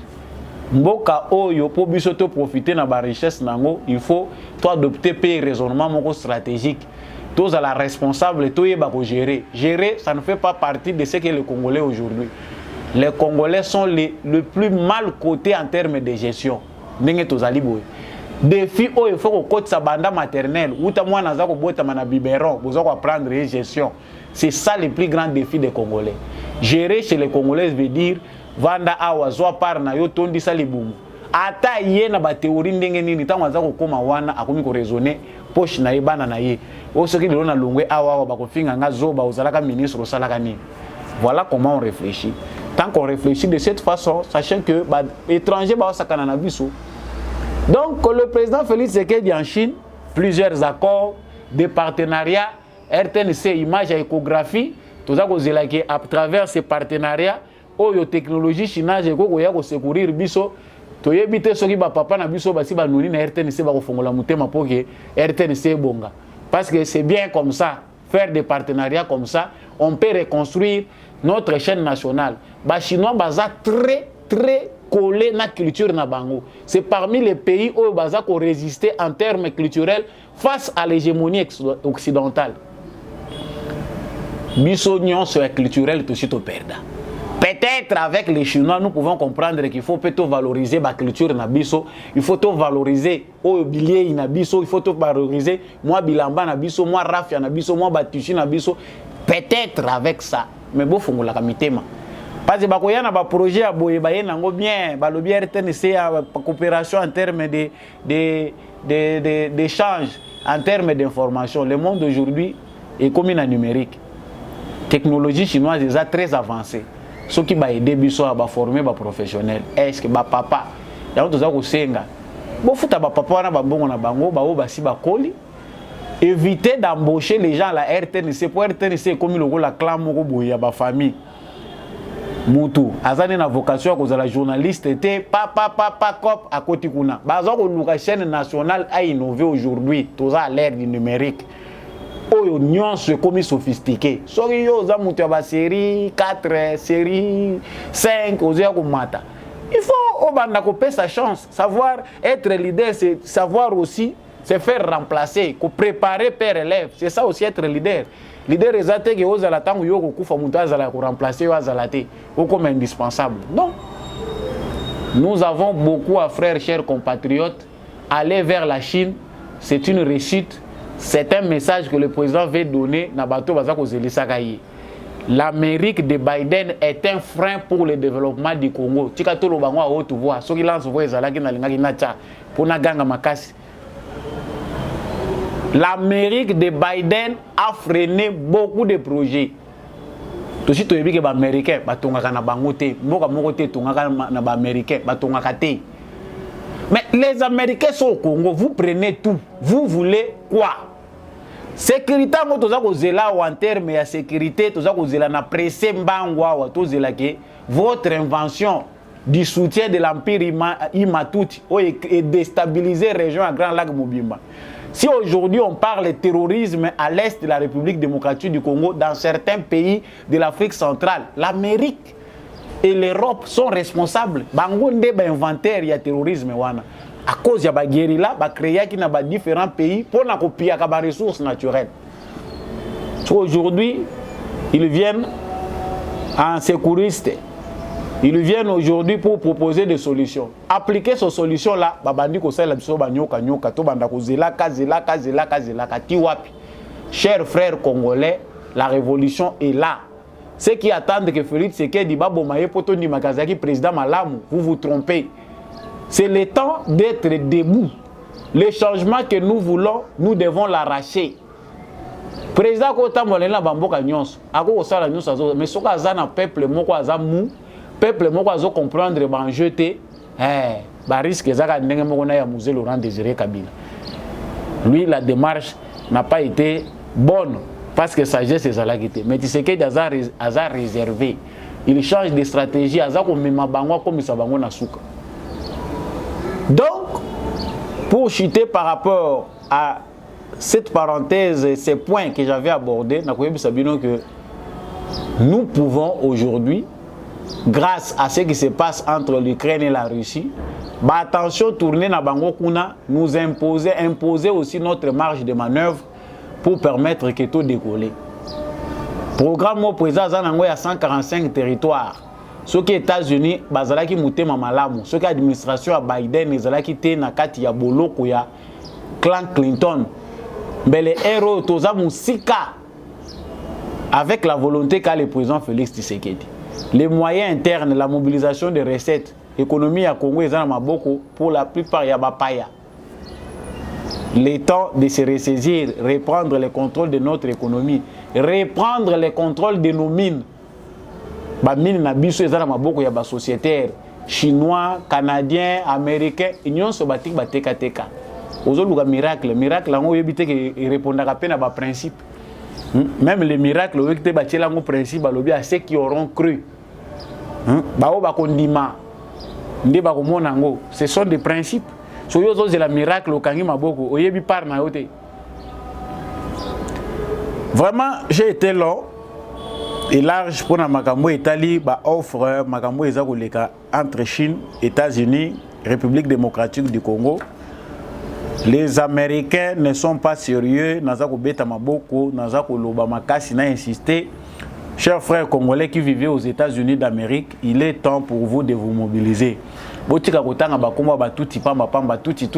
Mboka oyo pour bisoto profiter na ba richesse nango, il faut adopter un raisonnement stratégique. Tous à la responsable, gérer. Gérer, ça ne fait pas partie de ce que les Congolais aujourd'hui. Les Congolais sont les plus mal cotés en termes de gestion. Défi où il faut qu'on cote sa banda maternelle, ou ta moi naza ko bota mana biberon, besoin qu'on prendre une gestion. C'est ça le plus grand défi des Congolais. Gérer chez les Congolais veut dire vanda awa zo par na yo tondi salibumu. Ata yé na ba théorie ndenge nini tango aza ko koma wana akomi ko raisonner poche na yebana na ye. O soki lelo na longwe awa ba ko finga nga zo ba ozalaka ministre osalaka nini. Voilà comment on réfléchit. Tant qu'on réfléchit de cette façon, sachant que ba étranger ba sakana na biso. Donc, le président Félix Tshisekedi en Chine, plusieurs accords de partenariat, RTNC, image et échographie, tout ça à travers ces partenariats, la technologie chinoise et secourir biso, to yebite soki ba papa na biso basi ba nuni na RTNC ba ko fongola mutema pour que RTNC bonga. Parce que c'est bien comme ça, faire des partenariats comme ça, on peut reconstruire notre chaîne nationale. Ba chinois baza très collé na culture na bango. C'est parmi les pays où baza ko résister en termes culturels face à l'hégémonie occidentale. Biso nyonso culturel tout suite au perda. Peut-être avec les Chinois, nous pouvons comprendre qu'il faut plutôt valoriser la culture na biso, il faut tout valoriser au bilier na biso, il faut tout valoriser moi bilamba na biso, moi rafia na biso, moi batushi na biso. Peut-être avec ça, mais bon fongola kamitema. Parce que bakoya na ba projet a boye baye nango bien, ba lobi RTNC a coopération en termes d'échange, en termes d'information. Le monde d'aujourd'hui est comme une numérique. Technologie chinoise est très avancée. Ceux qui ba aider biso à former ba professionnels. Est-ce que ba papa ya to za ko senga. Bo futa ba papa na ba bongo na bango ba o ba si ba koli. Éviter d'embaucher les gens à la RTNC pour RTNC comme le la clan moko boya ba famille. Mutu azane na vocation ko la journaliste était papa cop à côté kuna bazo ko luka chaîne nationale a innové aujourd'hui tous à l'ère du numérique oyo nyonso comme sophistiqué soki yo za mutu ba série 4 série 5 ozo ko mata il faut obanda ko sa chance savoir être leader c'est savoir aussi se faire remplacer ko préparer père élève c'est ça aussi être leader. Leader exacté que aux alatang yo ko kufa mutu azala ko remplacer yo azalate ou comme indispensable. Non. Nous avons beaucoup à faire, chers compatriotes. Aller vers la Chine, c'est une réussite. C'est un message que le président veut donner na bato bazako zelisa kayi. L'Amérique de Biden est un frein pour le développement du Congo. Tika tolo bango a haute voix. Soki lance voix ezalaki na lingaki na cha pour na ganga makasi. L'Amérique de Biden a freiné beaucoup de projets. Tout si tu es que les Américains, na bangote, na Américain, mais les Américains sont au Congo, vous prenez tout. Vous voulez quoi? Sécurité, en termes de sécurité, votre invention du soutien de l'Empire Imatouti et déstabiliser la région à Grand Lac Mobimba. Si aujourd'hui on parle de terrorisme à l'est de la République démocratique du Congo, dans certains pays de l'Afrique centrale, l'Amérique et l'Europe sont responsables. Bangonde ba inventaire ya terrorisme wana. À cause ya ba guérilla, ba créer qui na ba différents pays pour na copier ka ba ressources naturelles. Aujourd'hui, ils viennent en sécurité. Ils viennent aujourd'hui pour proposer des solutions. Appliquer ces solutions-là, babandi ko sala biso banyoka nyoka to banda ko zelaka ti wapi. Chers frères congolais, la révolution est là. Ceux qui attendent que Félix Tshisekedi Babo Maye Poto Ndi Makazaki président Malamu, vous vous trompez. C'est le temps d'être debout. Le changement que nous voulons, nous devons l'arracher. Président Kota Molela Bamboka Nyons, ako osala nyons azo, mais soka azana peuple moko azamu, peuple moko azo comprendre ba jeter, ba risque ezaka ndenge moko na ya Musée Laurent Désiré Kabila. Lui la démarche n'a pas été bonne. Parce que sagesse est à la guité. Mais tu sais que Aza réservé. Il change de stratégie. Aza comme Mabango comme Sabango Nasuka. Donc, pour chuter par rapport à cette parenthèse, ces points que j'avais abordés, que nous pouvons aujourd'hui, grâce à ce qui se passe entre l'Ukraine et la Russie, attention tourner na Bango Kuna, nous imposer aussi notre marge de manœuvre pour permettre que tout décolle. Programme au président Zanango à 145 territoires. Ceux qui États-Unis, bazalaki mutema malamu. Ceux qui administration à Biden, bazalaki te nakati ya boloko ya clan Clinton. Mais les héros toza musika avec la volonté qu'a le président Félix Tshisekedi. Les moyens internes, la mobilisation des recettes, l'économie à Congo est en maboko pour la plupart ya bapaya. Le temps de se ressaisir, reprendre le contrôle de notre économie, reprendre le contrôle de nos mines. Les mines na biso ezana maboko ya ba sociétaires chinois, canadiens, américains, union so batik bateka teka. Ozoluka miracle ngo yebite ke répondra peine à ba principe. Même les miracles oyekte batiela ngo principe balobi à ceux qui auront cru. Bao ba kondima nde ba komona ngo, ce sont des principes. Soyozo c'est la miracle au kangi maboko oyebi par na yote. Vraiment, j'ai été long et large pour na makambo Italie ba offre makambo ezako leka entre Chine, États-Unis, République démocratique du Congo. Les Américains ne sont pas sérieux, nazako beta maboko, nazako loba makasi na insister. Chers frères congolais qui vivez aux États-Unis d'Amérique, il est temps pour vous de vous mobiliser. Botika kotanga bakomba batuti pamba pamba tuti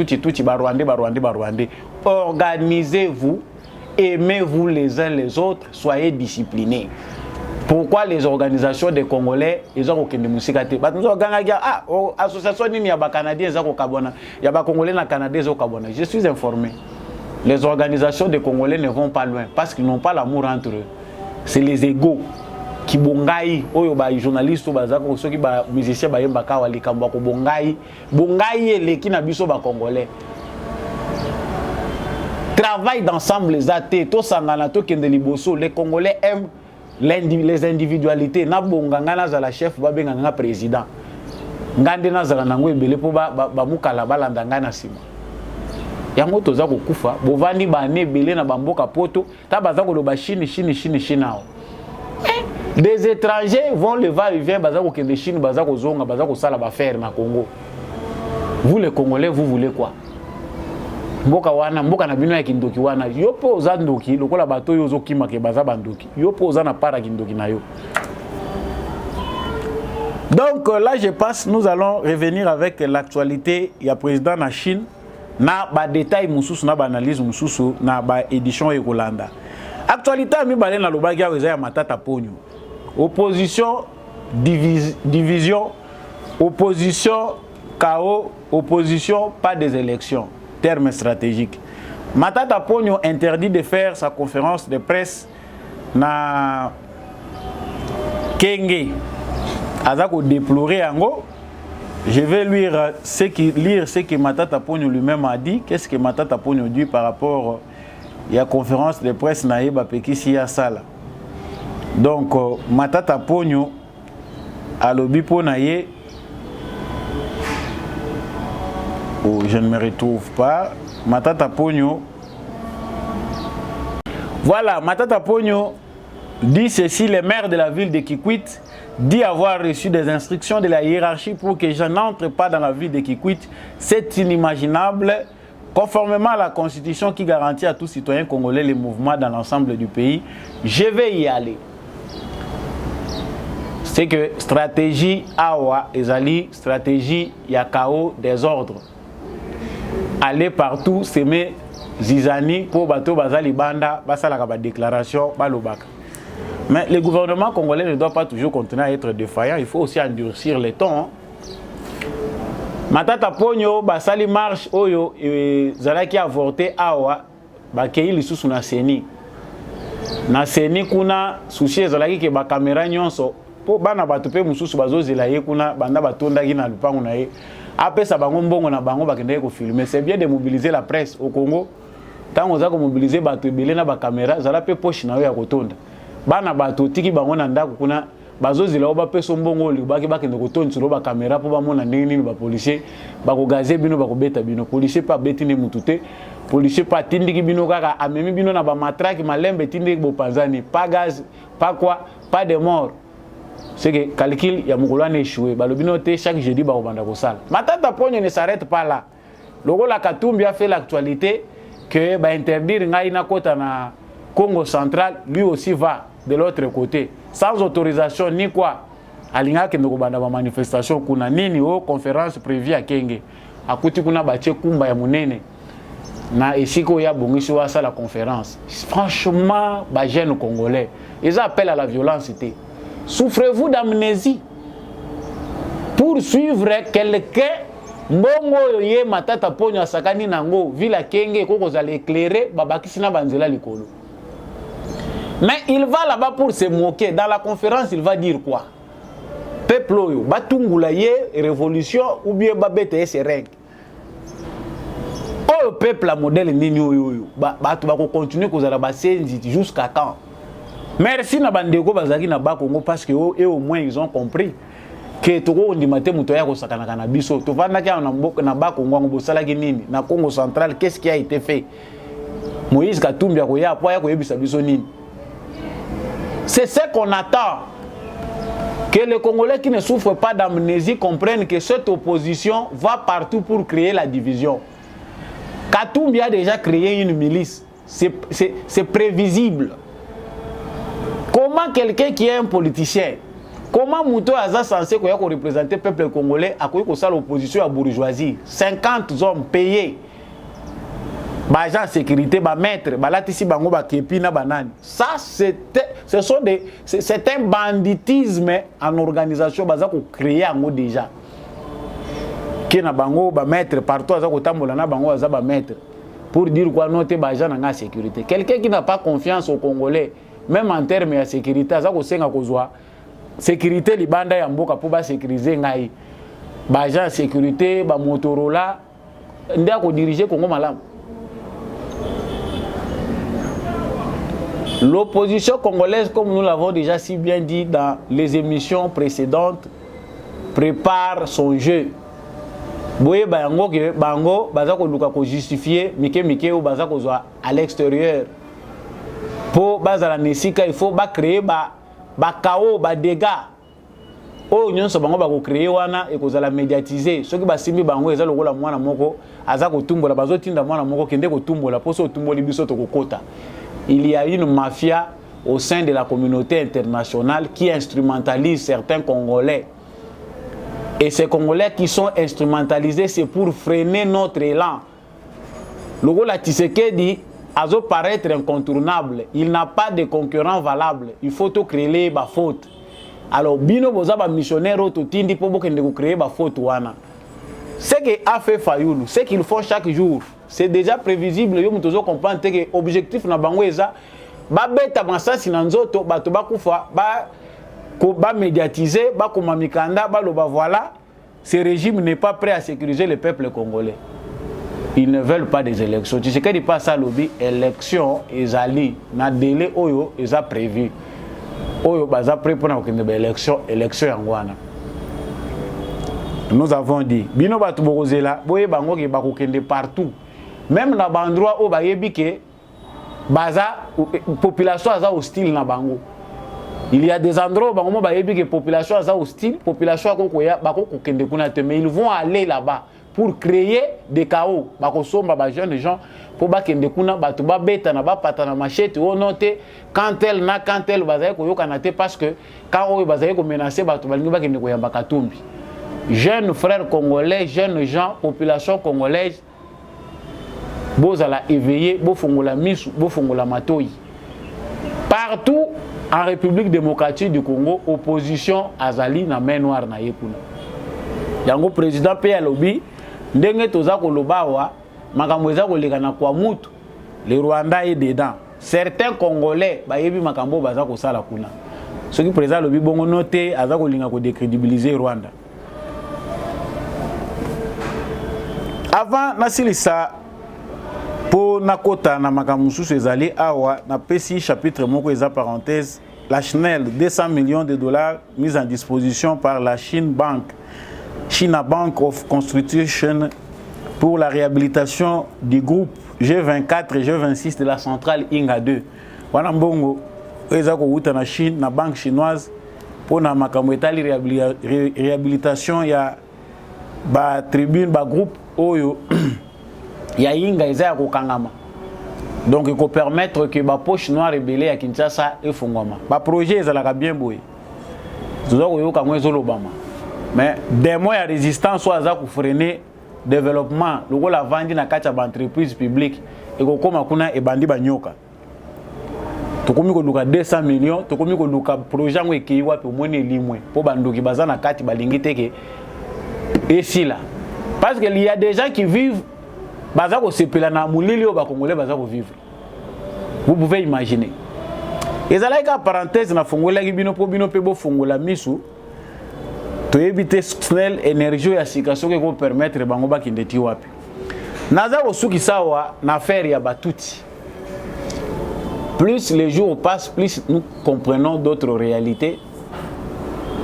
barwandais. Organisez-vous, aimez-vous les uns les autres, soyez disciplinés. Pourquoi les organisations des Congolais ils ont aucune musikate? Association ni ya ba Canadiens za ko kabona, ya ba Congolais na Canada za ko kabona. Je suis informé. Les organisations des Congolais ne vont pas loin parce qu'ils n'ont pas l'amour entre eux. C'est les égos qui bongai oyo ba journaliste bazako soki ba musicien ba yemba ka wali kamba ko bongai eleki na biso ba Congolais. Travail d'ensemble les athées, to sangana to kende liboso, les Congolais aiment les individualités. Na bonganga na za la chef ba benga nga président. Ngande na za nango ebele po ba mukala balanda nga na sima. Yango toza ko kufa, bovandi ba ne belé na bamboka poto, ta bazako lo ba Chine nao. Des étrangers vont le va-et-vient, bazako kende Chine, bazako zonga, bazako sala ba faire na Congo. Vous les Congolais, vous voulez quoi? Mboka wana, mboka na bino ya kindoki wana, yopo oza ndoki, lokola bato yozo kima ke baza bandoki. Yopo oza na para kindoki na yo. Donc là je passe, nous allons revenir avec l'actualité. Il y a président na Chine, na ba détail mususu na ba analyse mususu na ba édition Ekolanda. Actualité mi balé na lobaki ya weza ya matata ponyo. Opposition division, opposition chaos, opposition pas des élections. Terme stratégique. Matata Ponyo interdit de faire sa conférence de presse na Kenge. Azako déplorer ango. Je vais lire ce que Matata Ponyo lui-même a dit. Qu'est-ce que Matata Ponyo dit par rapport à la conférence de presse na Yeba Pekisi ya Sala. Donc Matata Ponyo a lobby pour naye. Oh, je ne me retrouve pas. Matata Ponyo. Voilà, Matata Ponyo dit ceci: le maire de la ville de Kikwit dit avoir reçu des instructions de la hiérarchie pour que je n'entre pas dans la ville de Kikwit. C'est inimaginable. Conformément à la constitution qui garantit à tout citoyen congolais les mouvements dans l'ensemble du pays, je vais y aller. C'est que stratégie Awa Ezali, stratégie Yakao des ordres. Aller partout, s'aimer Zizani pour bateau Bazali Banda, Basalaka déclaration, Balobaka. Mais le gouvernement congolais ne doit pas toujours continuer à être défaillant, il faut aussi endurcir les tons. Hein. Matata Ponyo, Basali marche, Oyo, Zalaki avorté Awa, Bakei lisusu na Seni. Na Seni kuna, sushi Zalaki ke ba caméra nyonso, po bana batupe mususu bazozela ye kuna, banda batonda gina lupangu na ye. Après ça, bango mbongo na bango bakende ko filmer. C'est bien de mobiliser la presse au Congo. Tant on a mobiliser batu belé na ba caméra, zala pe poche na yo ya kotonda. Bana batu tiki bango na ndako kuna bazozela oba pe so mbongo li baki bakende kotonda sur ba caméra po ba mona nini ba policier ba ko gazer bino ba ko beta bino. Policier pas betine mutute. Policier pas tindiki bino kaka amemi bino na ba matraque malembe tindiki bo panzani. Pas gaz, pas quoi, pas de mort. C'est que le calcul, il y a un échoué. Chaque jeudi, il y a un sale. Matata Ponyo ne s'arrête pas là. Le la Katumbi a fait l'actualité que interdire Ngaïna Kota na Congo central, lui aussi va de l'autre côté. Sans autorisation ni quoi. Alinga ke ndoko banda ba manifestation kuna nini o conférence prévue à Kenge. Akuti kuna bache kumba ya munene. Na esiko ya bongiso wa la conférence. Franchement, ba jeune congolais, ils appellent à la violence. Souffrez-vous d'amnésie pour suivre quelqu'un? Mbongo ye Matata Ponyo asakani nango vila Kenge koko za l'éclairer babakisi na banzela likolo. Mais il va là-bas pour se moquer. Dans la conférence, il va dire quoi? Peuple oyo batungula ye révolution ou bien babete se règle. Oh peuple la modèle nini oyo batu bako continuer kozala basenzi jusqu'à quand? Merci na bandeko bazaki na Bakongo parce que eux au moins ils ont compris que toko ndimate muto ya kosakana kana biso to vanda kia na Bakongo ngo bosalaki nini na Congo central. Qu'est-ce qui a été fait? Moïse Katumbi ya koya po ya koyebisa biso nini? C'est ce qu'on attend, que les Congolais qui ne souffrent pas d'amnésie comprennent que cette opposition va partout pour créer la division. Katumbi a déjà créé une milice, c'est prévisible. Comment quelqu'un qui est un politicien, comment Mouto Aza censé représenter le peuple congolais a connu l'opposition à la bourgeoisie, 50 hommes payés, agents de sécurité, maître, balatisi bango bakepi na banane. Ça c'est un banditisme en organisation baza ko créer ango déjà. Qui na bango ba maître partout aza ko tambola na bango aza ba maître pour dire quoi noter ba agents na sécurité. Quelqu'un qui n'a pas confiance aux Congolais, même en termes de sécurité, aza ko senga kozwa sécurité libanda ya mboka pour ba sécuriser ngai. Ba agents de sécurité, ba Motorola ndia ko diriger Congo malamu. L'opposition congolaise, comme nous l'avons déjà si bien dit dans les émissions précédentes, prépare son jeu. Boye bango ke bango baza ko luka ko justifier mike ou baza ko zo à l'extérieur. Pour bazala nesika il faut ba créer ba chaos, ba dégâts. O nyonso bango ba ko créer wana e ko za la médiatiser. Soki ba simbi bango eza lokola mwana moko aza ko tumbola bazo tinda mwana moko kende ko tumbola poso tumboli biso to kokota. Il y a une mafia au sein de la communauté internationale qui instrumentalise certains Congolais. Et ces Congolais qui sont instrumentalisés, c'est pour freiner notre élan. Le Gola Tshisekedi a paraître incontournable. Il n'a pas de concurrent valable. Il faut tout créer la faute. Alors, Bino Bozaba missionnaire autotindi pour créer la faute. Ce que a fait Fayoulou, ce qu'ils font chaque jour, c'est déjà prévisible. Yo mutozo comprendre que objectif na bango eza ba beta masasi na nzoto bato ba kufa ba médiatiser ba koma mikanda ba loba voilà ce régime n'est pas prêt à sécuriser le peuple congolais. Ils ne veulent pas des élections. Tu sais qu'il n'y a pas ça lobby élection ezali na délai oyo eza prévu. Oyo baza prêt pour na élection yangwana. Nous avons dit bino batu bokozela boye bango ke bakokende partout. Même na bandroit o bayebi ke baza population aza hostile na bango. Il y a des endroits où bango bayebi ke population aza hostile, population akokoya bakokende kuna te, mais ils vont aller là-bas pour créer des chaos. Bakosomba ba jeunes gens pour bakende kuna batu ba beta na ba pata na machette o noté quand elle bazaye ko yokana te parce que quand o bazaye ko menacer batu balingi bakende ko yamba katumbi. Jeunes frères congolais, jeunes gens, population congolaise, bozala éveillé, bofongola misu, bofongola matoi. Partout en République démocratique du Congo, opposition azali na main noire na yekuna. Yango président PLOB, ndenge toza koloba wa, makambo eza koleka na kwa mutu, le Rwanda est dedans. Certains Congolais bayebi makambo baza kosala kuna. Soki président lobi bongo noté aza kolinga ko décrédibiliser Rwanda. Avant nasilisa pour nakota na makamusu ezali awa na pesi chapitre moko eza parenthèse la Chanel 200 millions de dollars mis en disposition par la China Bank of Construction pour la réhabilitation du groupe G24 et G26 de la centrale Inga 2. Wana mbongo eza ko uta na Chine na banque chinoise pour na makambo etali réhabilitation ya ba tribune ba groupe oyo ya Inga eza ya kokangama. Donc il peut permettre que ba poche noire rebelle ya Kinshasa efungwama. Ba projet ezalaka bien boye. Zoza ko yoka mwezo lobama. Mais des moyens de résistance soit za ko freiner développement loko la vandi na kati ya ba entreprise publique et ko koma kuna e bandi banyoka. Tokomi ko luka 200 millions, tokomi ko luka projet ngo ekiwa pe moni limwe po bandoki baza na kati balingi teke et là. Parce qu'il y a des gens qui vivent baza ko sepela na mulili o ba congolais baza ko vivre. Vous pouvez imaginer. Ezalaika parenthèse na fongola bino po bino pe bo fongola misu. To éviter snel énergie ya sikaso ke ko permettre bango ba kindeti wapi. Naza ko suki sawa na affaire ya batuti. Plus les jours passent, plus nous comprenons d'autres réalités.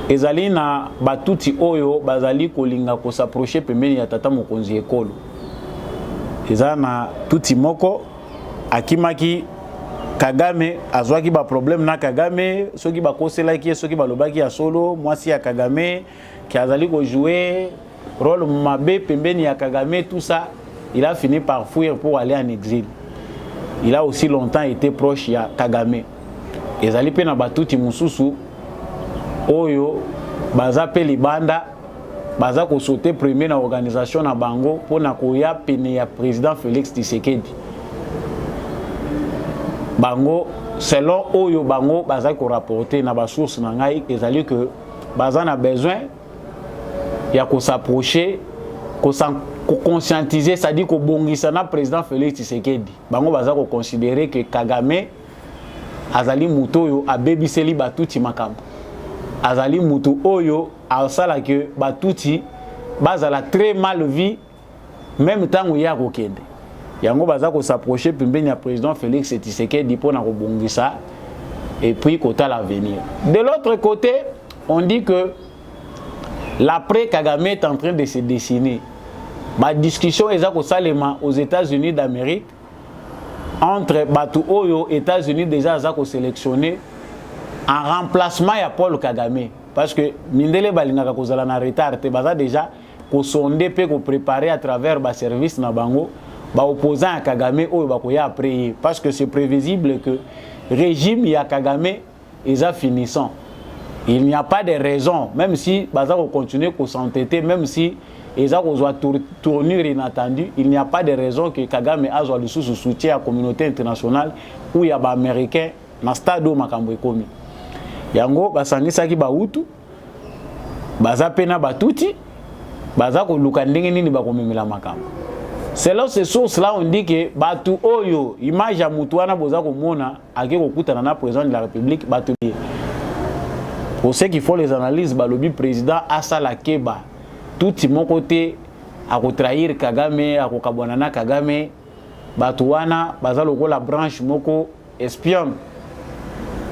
Ezali na batuti oyo bazali kolinga ko s'approcher pembeni ya tata mokonzi ekolo. Eza na tuti moko akimaki Kagame azwaki ba problème na Kagame soki ba koselaki soki ba lobaki ya solo mwasi ya Kagame qui azali ko jouer rôle mabe pembeni ya Kagame, tout ça il a fini par fuir pour aller en exil. Il a aussi longtemps été proche ya Kagame. Ezali pe na batuti mususu oyo baza pe libanda baza ko sauter premier na organisation na bango pona koya pene ya président Félix Tshisekedi. Bango selon oyo bango baza ko rapporter na ba source na ngai ezali que baza na besoin ya ko s'approcher ko conscientiser, c'est-à-dire ko bongisa na président Félix Tshisekedi. Bango baza ko considérer que Kagame azali muto yo abebiseli batuti makambo. Azali mutu oyo asala que batuti bazala très mal vie même temps où ya kokende. Yango baza ko s'approcher pembeni ya président Félix Tshisekedi pour na kobongisa et puis kota l'avenir. De l'autre côté, on dit que l'après Kagame est en train de se dessiner. Ma discussion est aux États-Unis d'Amérique entre Batu Oyo, États-Unis déjà sélectionné en remplacement à Paul Kagame. Parce que Mindele Balingaka kozala na retard, te baza déjà ko sondé pe ko préparer à travers ba service na bango ba opposant à Kagame oyo ba ko ya après parce que c'est prévisible que régime ya Kagame est finissant. Il n'y a pas de raison même si baza ko continuer ko s'entêter même si ils ont tournure inattendue, il n'y a pas de raison que Kagame a le soutien à la communauté internationale où il y a des Américains dans le stade où makambo ekomi. Yango basangisa ki bautu baza pena batuti baza ko luka ndenge nini ba komemela makambo. Selon ces sources-là, on dit que Batu Oyo, image à Moutouana Bozako Mona, a Koutanana, président de la République, Batu. Pour ceux qui font les analyses, le président Asala Keba, tout mon côté, à trahir Kagame, à Kabonana Kagame, Batouana, Bazaloko la branche Moko, espionne.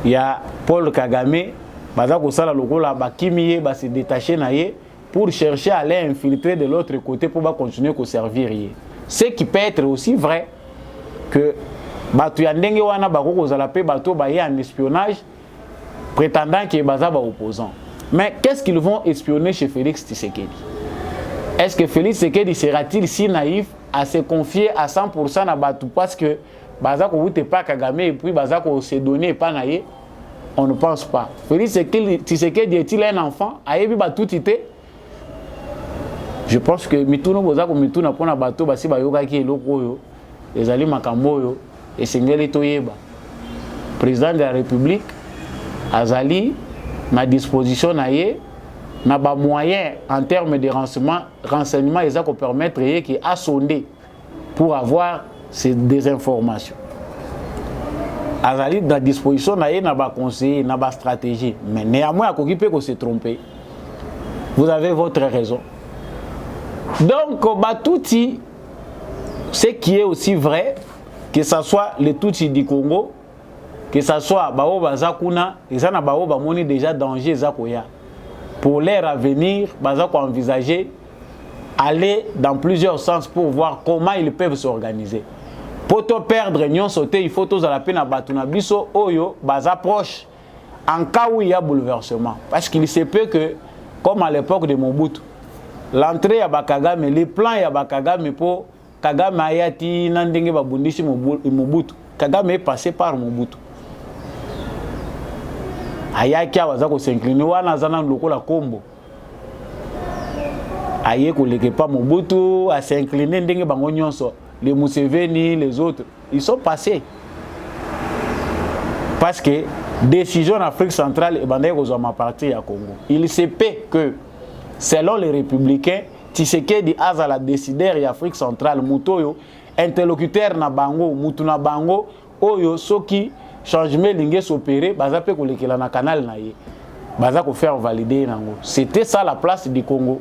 Il y a Paul Kagame, Bazako Sala Loko la Bakimiye, se détacher naye pour chercher à aller infiltrer de l'autre côté pour continuer à servir. Ce qui peut être aussi vrai que Batu Yandenge Wana Bakoko Zalape Batu Baye en espionnage, prétendant qu'il est opposant. Mais qu'est-ce qu'ils vont espionner chez Félix Tshisekedi? Est-ce que Félix Tshisekedi sera-t-il si naïf à se confier à 100% à Batu parce que Bazako n'était pas Kagame et puis Bazako s'est donné pas naïf? On ne pense pas. Félix Tshisekedi est-il un enfant? Ayebi Batu Tite? Je pense que Mituno Bozako Mituna pona Batu Basi Bayoga qui est loko les Ali Makamboyo et Sengeli Toyeba. Président de la République, Azali, ma disposition naie, n'a pas moyen en termes de renseignement, ils ont permettre qu'il a sondé pour avoir des informations. Azali, la disposition naie, n'a pas conseillé, n'a pas stratégie. Mais néanmoins, à peut qu'on s'est trompé. Vous avez votre raison. Donc, Batouti, ce qui est aussi vrai, que ce soit le Tutsi du Congo, que ce soit Baoba Zakuna, ils ont Baoba Moni déjà danger Zakoya. Pour l'ère à venir, Bazako envisager aller dans plusieurs sens pour voir comment ils peuvent s'organiser. Pour te perdre, n'y sauter, il faut tous à la peine à Batuna Biso, Oyo, Baza proche, en cas où il y a bouleversement. Parce qu'il se peut que, comme à l'époque de Mobutu, l'entrée à Bakagame, les plans à Bakagame pour Kagame Ayati, Nandenge Babundishi Mobutu. Kagame est passé par Mobutu. Ayaki Awazako s'incliner, Wana Zana Lokola Kombo. Ayeko leke pas Mobutu, à s'incliner, Ndenge Bangonyonso, les Museveni, les autres, ils sont passés. Parce que décision en Afrique centrale, et Bandeko Zoma parti à Congo. Il se peut que, selon les républicains, Tshisekedi Azala décideur en Afrique centrale, Mutoyo, interlocuteur na bango, Mutuna bango, Oyo, Soki, changement lingé s'opérer, baza pe kolekela na canal na ye. Baza ko faire valider nango. C'était ça la place du Congo.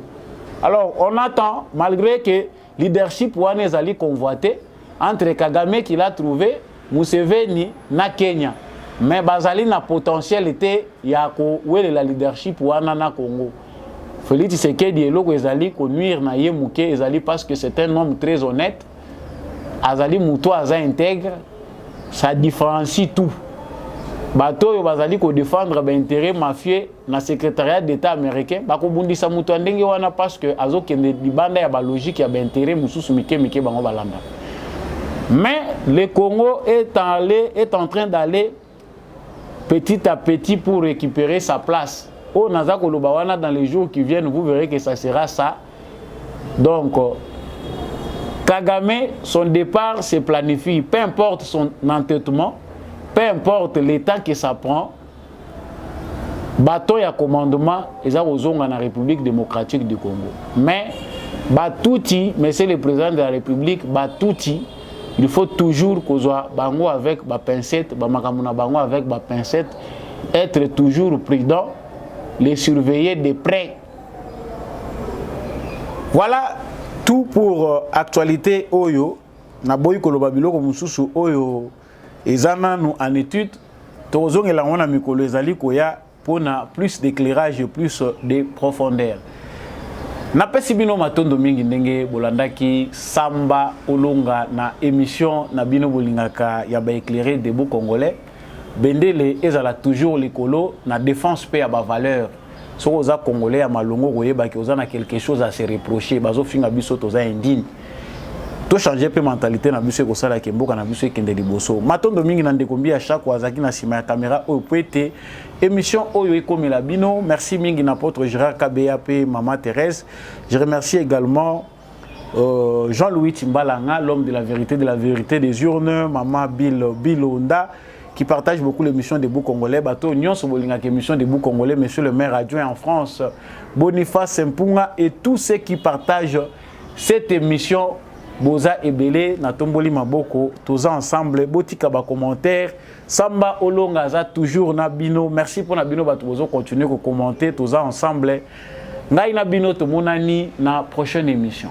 Alors, on attend, malgré que leadership wane ezali convoité entre Kagame qu'il a trouvé, Museveni na Kenya. Mais bazali na potentialité ya ko wele la leadership wana na Congo. Félix Tshisekedi eloko ezali ko nuire na ye muke ezali parce que c'est un homme très honnête. Azali muto aza intègre, ça différencie tout. Bato yo bazali ko défendre ba intérêt mafieux na secrétariat d'État américain, ba ko bundisa muto ndenge wana parce que azo kende libanda ya ba logique ya ba intérêt mususu mike bango balanda. Mais le Congo est en train d'aller petit à petit pour récupérer sa place. Au Nazako Lubawana, dans les jours qui viennent, vous verrez que ça sera ça. Donc, Kagame, son départ se planifie, peu importe son entêtement, peu importe l'état que ça prend, bateau et commandement, ils ont dans la République démocratique du Congo. Mais, Batouti, monsieur le président de la République, Batouti, il faut toujours qu'on soit bango avec ma pincette, bango avec ma pincette, être toujours prudent, les surveiller de près. Voilà tout pour actualité Oyo. Naboyi koloba biloko mususu Oyo ezana nous en étude. Tozonge la wana mikolo ezali koya pona plus d'éclairage, plus de profondeur. Napesi bino matondo mingi ndenge bolandaki Samba Olonga na émission na bino bolingaka ya ba éclairer des beaux Congolais. Bendele ezala toujours likolo na défense pe ya ba valeur. So oza Congolais ya malongo koyeba ki oza na quelque chose à se reprocher, bazo finga biso toza indigne. To changer pe mentalité na biso ko sala ke mboka na biso kende liboso. Matondo mingi na ndekombi à chaque wazaki na sima ya caméra oyo poete émission oyo ekomela bino. Merci mingi na apôtre Gérard KBAP, Maman Thérèse. Je remercie également Jean-Louis Timbalanga, l'homme de la vérité des urnes, Maman Bilonda, qui partage beaucoup l'émission des Bou Congolais. Bato Nyon Sobolinga, émission des Bou Congolais, monsieur le maire adjoint en France, Boniface Mpunga, et tous ceux qui partagent cette émission boza ebele na tomboli maboko toza ensemble botika ba commentaire Samba Olonga za toujours na bino merci pour na bino bato bozo continuer ko commenter toza ensemble ngai na bino to monani na prochaine émission.